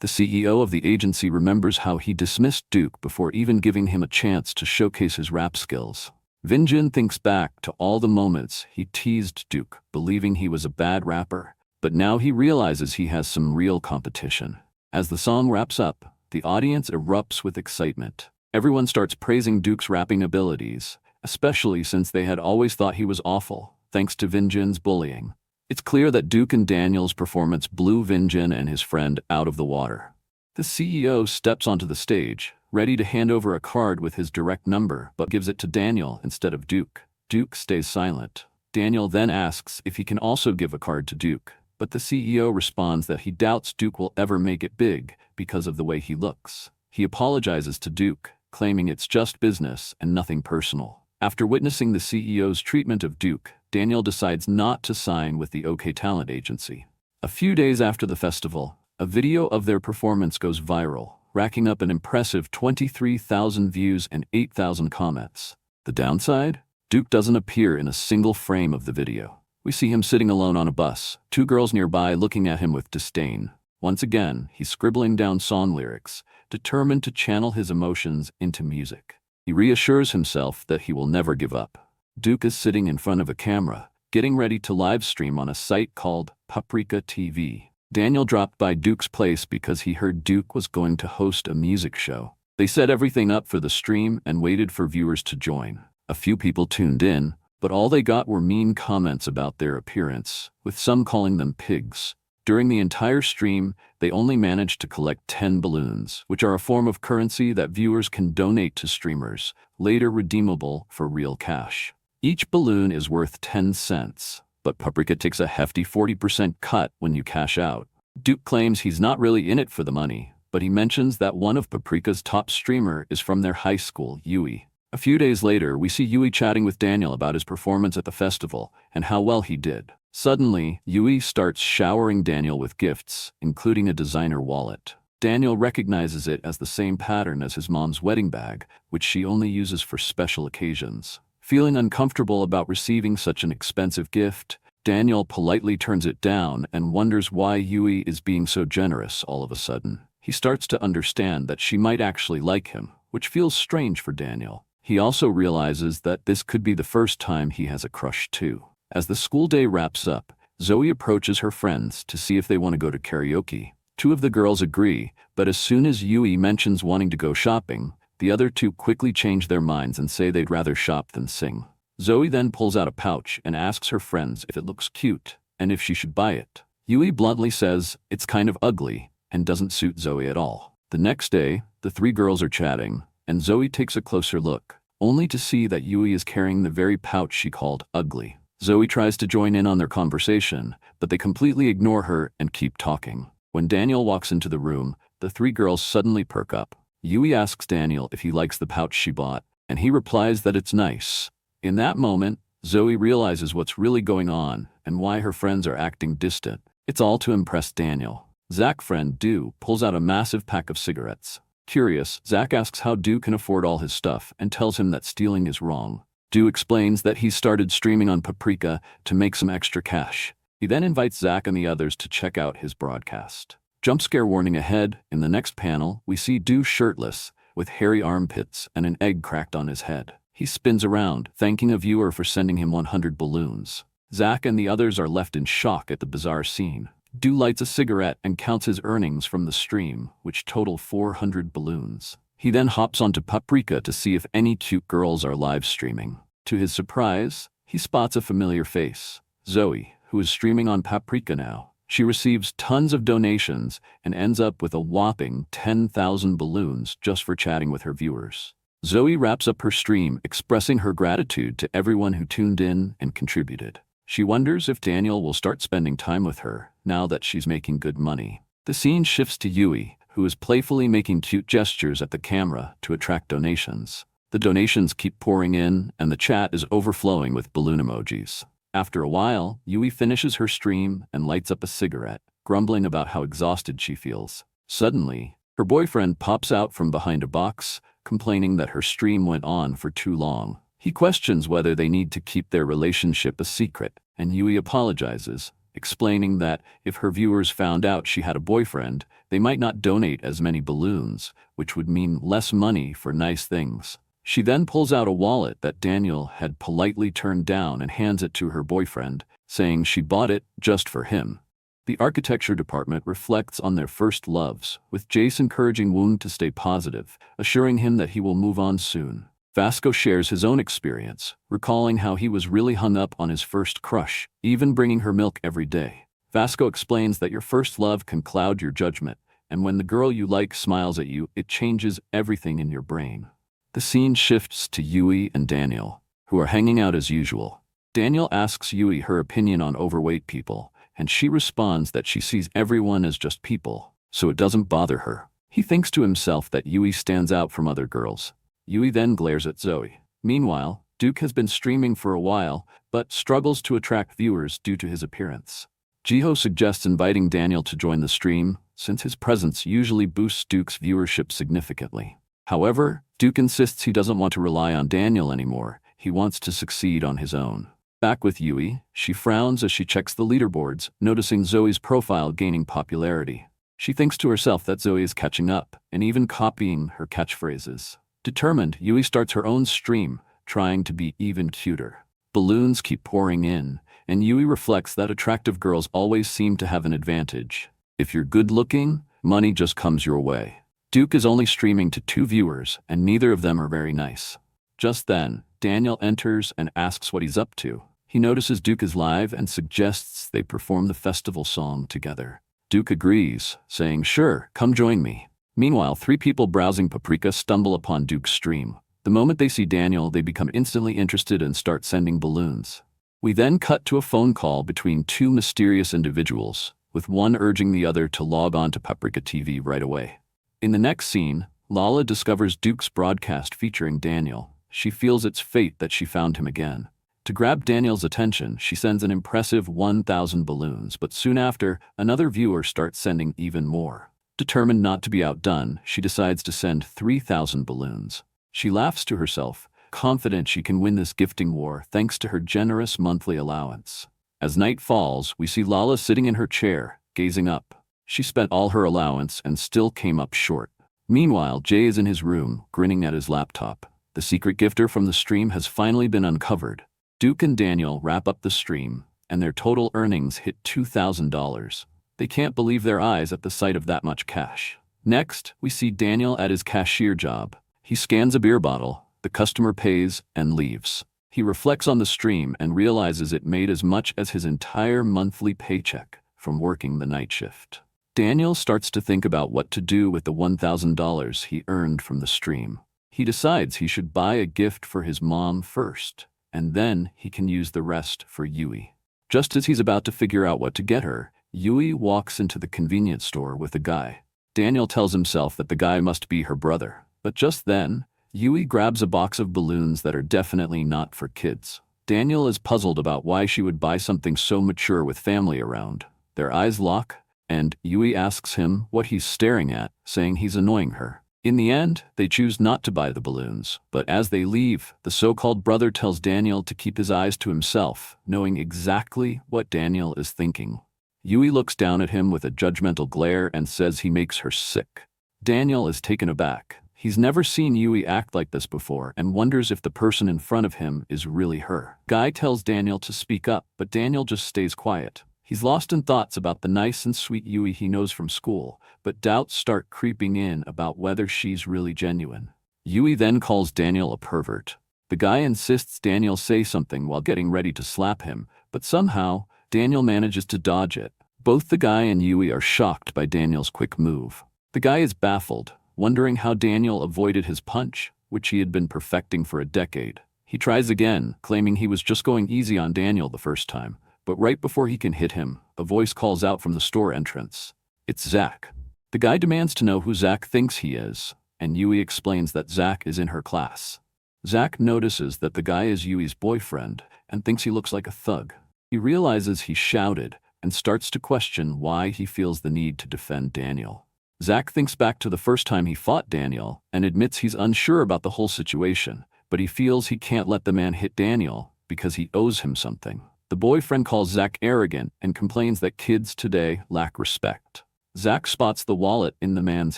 The CEO of the agency remembers how he dismissed Duke before even giving him a chance to showcase his rap skills. Vin Jin thinks back to all the moments he teased Duke, believing he was a bad rapper, but now he realizes he has some real competition. As the song wraps up, the audience erupts with excitement. Everyone starts praising Duke's rapping abilities, especially since they had always thought he was awful, thanks to Vin Jin's bullying. It's clear that Duke and Daniel's performance blew Vin Jin and his friend out of the water. The CEO steps onto the stage, ready to hand over a card with his direct number, but gives it to Daniel instead of Duke. Duke stays silent. Daniel then asks if he can also give a card to Duke, but the CEO responds that he doubts Duke will ever make it big because of the way he looks. He apologizes to Duke, claiming it's just business and nothing personal. After witnessing the CEO's treatment of Duke, Daniel decides not to sign with the OK Talent agency. A few days after the festival, a video of their performance goes viral, racking up an impressive 23,000 views and 8,000 comments. The downside? Duke doesn't appear in a single frame of the video. We see him sitting alone on a bus, two girls nearby looking at him with disdain. Once again, he's scribbling down song lyrics, determined to channel his emotions into music. He reassures himself that he will never give up. Duke is sitting in front of a camera, getting ready to live stream on a site called Paprika TV. Daniel dropped by Duke's place because he heard Duke was going to host a music show. They set everything up for the stream and waited for viewers to join. A few people tuned in, but all they got were mean comments about their appearance, with some calling them pigs. During the entire stream, they only managed to collect 10 balloons, which are a form of currency that viewers can donate to streamers, later redeemable for real cash. Each balloon is worth 10 cents, but Paprika takes a hefty 40% cut when you cash out. Duke claims he's not really in it for the money, but he mentions that one of Paprika's top streamer is from their high school, Yui. A few days later, we see Yui chatting with Daniel about his performance at the festival and how well he did. Suddenly, Yui starts showering Daniel with gifts, including a designer wallet. Daniel recognizes it as the same pattern as his mom's wedding bag, which she only uses for special occasions. Feeling uncomfortable about receiving such an expensive gift, Daniel politely turns it down and wonders why Yui is being so generous all of a sudden. He starts to understand that she might actually like him, which feels strange for Daniel. He also realizes that this could be the first time he has a crush too. As the school day wraps up, Zoe approaches her friends to see if they want to go to karaoke. Two of the girls agree, but as soon as Yui mentions wanting to go shopping, the other two quickly change their minds and say they'd rather shop than sing. Zoe then pulls out a pouch and asks her friends if it looks cute and if she should buy it. Yui bluntly says it's kind of ugly and doesn't suit Zoe at all. The next day, the three girls are chatting, and Zoe takes a closer look, only to see that Yui is carrying the very pouch she called ugly. Zoe tries to join in on their conversation, but they completely ignore her and keep talking. When Daniel walks into the room, the three girls suddenly perk up. Yui asks Daniel if he likes the pouch she bought, and he replies that it's nice. In that moment, Zoe realizes what's really going on and why her friends are acting distant. It's all to impress Daniel. Zach's friend Du pulls out a massive pack of cigarettes. Curious, Zach asks how Du can afford all his stuff and tells him that stealing is wrong. Du explains that he started streaming on Paprika to make some extra cash. He then invites Zach and the others to check out his broadcast. Jump scare warning ahead. In the next panel, we see Duke shirtless, with hairy armpits and an egg cracked on his head. He spins around, thanking a viewer for sending him 100 balloons. Zach and the others are left in shock at the bizarre scene. Duke lights a cigarette and counts his earnings from the stream, which total 400 balloons. He then hops onto Paprika to see if any cute girls are live streaming. To his surprise, he spots a familiar face, Zoe, who is streaming on Paprika now. She receives tons of donations and ends up with a whopping 10,000 balloons just for chatting with her viewers. Zoe wraps up her stream expressing her gratitude to everyone who tuned in and contributed. She wonders if Daniel will start spending time with her now that she's making good money. The scene shifts to Yui, who is playfully making cute gestures at the camera to attract donations. The donations keep pouring in and the chat is overflowing with balloon emojis. After a while, Yui finishes her stream and lights up a cigarette, grumbling about how exhausted she feels. Suddenly, her boyfriend pops out from behind a box, complaining that her stream went on for too long. He questions whether they need to keep their relationship a secret, and Yui apologizes, explaining that if her viewers found out she had a boyfriend, they might not donate as many balloons, which would mean less money for nice things. She then pulls out a wallet that Daniel had politely turned down and hands it to her boyfriend, saying she bought it just for him. The architecture department reflects on their first loves, with Jace encouraging Woon to stay positive, assuring him that he will move on soon. Vasco shares his own experience, recalling how he was really hung up on his first crush, even bringing her milk every day. Vasco explains that your first love can cloud your judgment, and when the girl you like smiles at you, it changes everything in your brain. The scene shifts to Yui and Daniel, who are hanging out as usual. Daniel asks Yui her opinion on overweight people, and she responds that she sees everyone as just people, so it doesn't bother her. He thinks to himself that Yui stands out from other girls. Yui then glares at Zoe. Meanwhile, Duke has been streaming for a while, but struggles to attract viewers due to his appearance. Jiho suggests inviting Daniel to join the stream, since his presence usually boosts Duke's viewership significantly. However, Duke insists he doesn't want to rely on Daniel anymore. He wants to succeed on his own. Back with Yui, she frowns as she checks the leaderboards, noticing Zoe's profile gaining popularity. She thinks to herself that Zoe is catching up, and even copying her catchphrases. Determined, Yui starts her own stream, trying to be even cuter. Balloons keep pouring in, and Yui reflects that attractive girls always seem to have an advantage. If you're good-looking, money just comes your way. Duke is only streaming to 2 viewers, and neither of them are very nice. Just then, Daniel enters and asks what he's up to. He notices Duke is live and suggests they perform the festival song together. Duke agrees, saying, "Sure, come join me." Meanwhile, 3 people browsing Paprika stumble upon Duke's stream. The moment they see Daniel, they become instantly interested and start sending balloons. We then cut to a phone call between 2 mysterious individuals, with one urging the other to log on to Paprika TV right away. In the next scene, Lala discovers Duke's broadcast featuring Daniel. She feels it's fate that she found him again. To grab Daniel's attention, she sends an impressive 1,000 balloons, but soon after, another viewer starts sending even more. Determined not to be outdone, she decides to send 3,000 balloons. She laughs to herself, confident she can win this gifting war thanks to her generous monthly allowance. As night falls, we see Lala sitting in her chair, gazing up. She spent all her allowance and still came up short. Meanwhile, Jay is in his room, grinning at his laptop. The secret gifter from the stream has finally been uncovered. Duke and Daniel wrap up the stream, and their total earnings hit $2,000. They can't believe their eyes at the sight of that much cash. Next, we see Daniel at his cashier job. He scans a beer bottle, the customer pays, and leaves. He reflects on the stream and realizes it made as much as his entire monthly paycheck from working the night shift. Daniel starts to think about what to do with the $1,000 he earned from the stream. He decides he should buy a gift for his mom first, and then he can use the rest for Yui. Just as he's about to figure out what to get her, Yui walks into the convenience store with a guy. Daniel tells himself that the guy must be her brother, but just then, Yui grabs a box of balloons that are definitely not for kids. Daniel is puzzled about why she would buy something so mature with family around. Their eyes lock, and Yui asks him what he's staring at, saying he's annoying her. In the end, they choose not to buy the balloons, but as they leave, the so-called brother tells Daniel to keep his eyes to himself, knowing exactly what Daniel is thinking. Yui looks down at him with a judgmental glare and says he makes her sick. Daniel is taken aback. He's never seen Yui act like this before and wonders if the person in front of him is really her. Guy tells Daniel to speak up, but Daniel just stays quiet. He's lost in thoughts about the nice and sweet Yui he knows from school, but doubts start creeping in about whether she's really genuine. Yui then calls Daniel a pervert. The guy insists Daniel say something while getting ready to slap him, but somehow, Daniel manages to dodge it. Both the guy and Yui are shocked by Daniel's quick move. The guy is baffled, wondering how Daniel avoided his punch, which he had been perfecting for a decade. He tries again, claiming he was just going easy on Daniel the first time. But right before he can hit him, a voice calls out from the store entrance. It's Zach. The guy demands to know who Zach thinks he is, and Yui explains that Zach is in her class. Zach notices that the guy is Yui's boyfriend and thinks he looks like a thug. He realizes he shouted and starts to question why he feels the need to defend Daniel. Zach thinks back to the first time he fought Daniel and admits he's unsure about the whole situation, but he feels he can't let the man hit Daniel because he owes him something. The boyfriend calls Zach arrogant and complains that kids today lack respect. Zach spots the wallet in the man's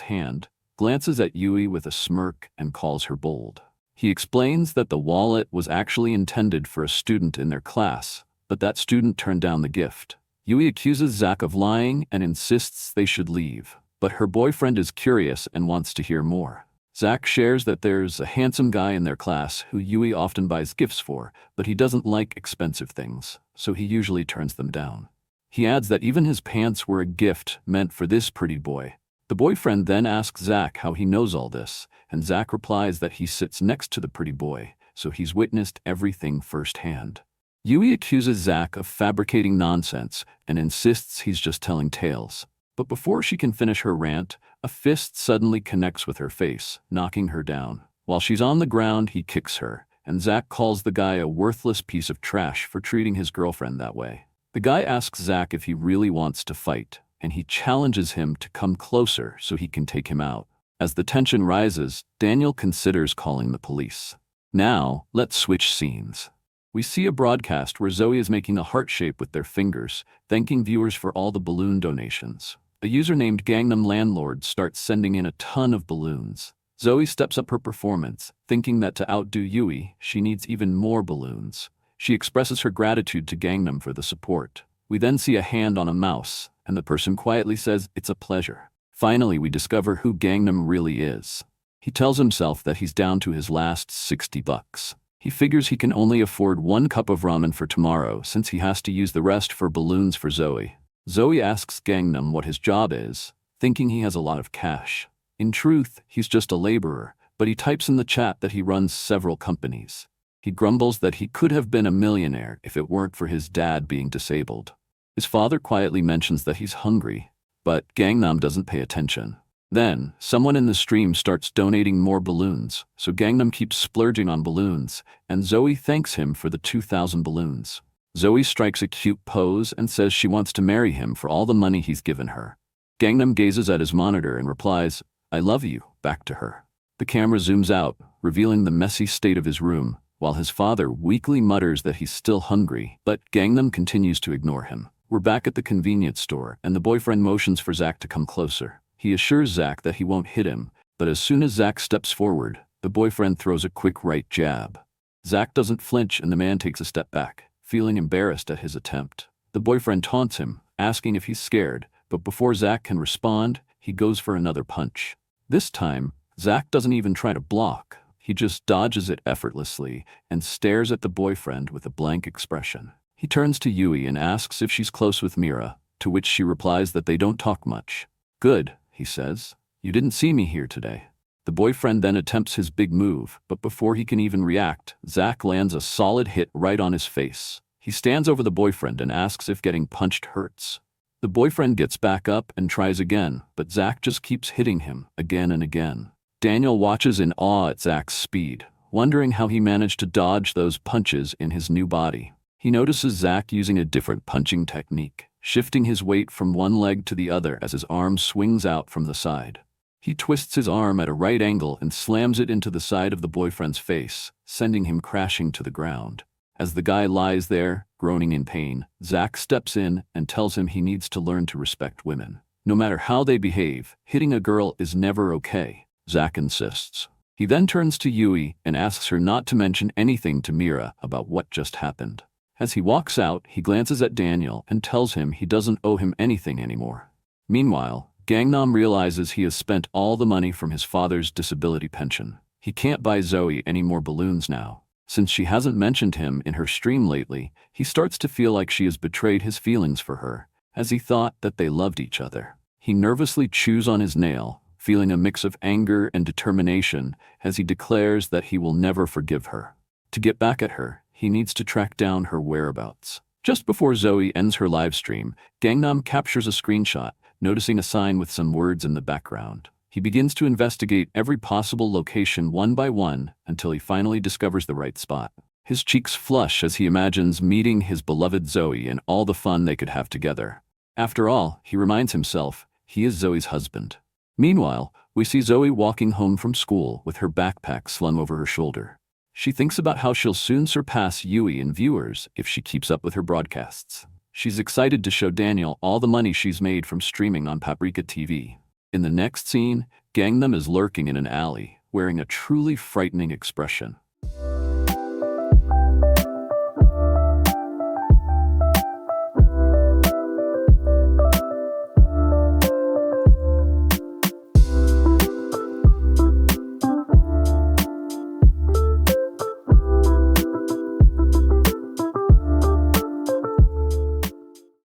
hand, glances at Yui with a smirk, and calls her bold. He explains that the wallet was actually intended for a student in their class, but that student turned down the gift. Yui accuses Zach of lying and insists they should leave, but her boyfriend is curious and wants to hear more. Zach shares that there's a handsome guy in their class who Yui often buys gifts for, but he doesn't like expensive things, so he usually turns them down. He adds that even his pants were a gift meant for this pretty boy. The boyfriend then asks Zach how he knows all this, and Zach replies that he sits next to the pretty boy, so he's witnessed everything firsthand. Yui accuses Zach of fabricating nonsense and insists he's just telling tales. But before she can finish her rant, a fist suddenly connects with her face, knocking her down. While she's on the ground, he kicks her, and Zach calls the guy a worthless piece of trash for treating his girlfriend that way. The guy asks Zach if he really wants to fight, and he challenges him to come closer so he can take him out. As the tension rises, Daniel considers calling the police. Now, let's switch scenes. We see a broadcast where Zoe is making a heart shape with their fingers, thanking viewers for all the balloon donations. A user named Gangnam Landlord starts sending in a ton of balloons. Zoe steps up her performance, thinking that to outdo Yui, she needs even more balloons. She expresses her gratitude to Gangnam for the support. We then see a hand on a mouse, and the person quietly says, "It's a pleasure." Finally, we discover who Gangnam really is. He tells himself that he's down to his last $60. He figures he can only afford 1 cup of ramen for tomorrow since he has to use the rest for balloons for Zoe. Zoe asks Gangnam what his job is, thinking he has a lot of cash. In truth, he's just a laborer, but he types in the chat that he runs several companies. He grumbles that he could have been a millionaire if it weren't for his dad being disabled. His father quietly mentions that he's hungry, but Gangnam doesn't pay attention. Then, someone in the stream starts donating more balloons, so Gangnam keeps splurging on balloons, and Zoe thanks him for the 2,000 balloons. Zoe strikes a cute pose and says she wants to marry him for all the money he's given her. Gangnam gazes at his monitor and replies, "I love you," back to her. The camera zooms out, revealing the messy state of his room, while his father weakly mutters that he's still hungry, but Gangnam continues to ignore him. We're back at the convenience store, and the boyfriend motions for Zach to come closer. He assures Zach that he won't hit him, but as soon as Zach steps forward, the boyfriend throws a quick right jab. Zach doesn't flinch and the man takes a step back, feeling embarrassed at his attempt. The boyfriend taunts him, asking if he's scared, but before Zach can respond, he goes for another punch. This time, Zach doesn't even try to block. He just dodges it effortlessly and stares at the boyfriend with a blank expression. He turns to Yui and asks if she's close with Mira, to which she replies that they don't talk much. "Good," he says. "You didn't see me here today." The boyfriend then attempts his big move, but before he can even react, Zach lands a solid hit right on his face. He stands over the boyfriend and asks if getting punched hurts. The boyfriend gets back up and tries again, but Zach just keeps hitting him again and again. Daniel watches in awe at Zach's speed, wondering how he managed to dodge those punches in his new body. He notices Zach using a different punching technique, shifting his weight from one leg to the other as his arm swings out from the side. He twists his arm at a right angle and slams it into the side of the boyfriend's face, sending him crashing to the ground. As the guy lies there, groaning in pain, Zach steps in and tells him he needs to learn to respect women. No matter how they behave, hitting a girl is never okay, Zach insists. He then turns to Yui and asks her not to mention anything to Mira about what just happened. As he walks out, he glances at Daniel and tells him he doesn't owe him anything anymore. Meanwhile, Gangnam realizes he has spent all the money from his father's disability pension. He can't buy Zoe any more balloons now. Since she hasn't mentioned him in her stream lately, he starts to feel like she has betrayed his feelings for her, as he thought that they loved each other. He nervously chews on his nail, feeling a mix of anger and determination as he declares that he will never forgive her. To get back at her, he needs to track down her whereabouts. Just before Zoe ends her live stream, Gangnam captures a screenshot, noticing a sign with some words in the background. He begins to investigate every possible location one by one until he finally discovers the right spot. His cheeks flush as he imagines meeting his beloved Zoe and all the fun they could have together. After all, he reminds himself, he is Zoe's husband. Meanwhile, we see Zoe walking home from school with her backpack slung over her shoulder. She thinks about how she'll soon surpass Yui in viewers if she keeps up with her broadcasts. She's excited to show Daniel all the money she's made from streaming on Paprika TV. In the next scene, Gangnam is lurking in an alley, wearing a truly frightening expression.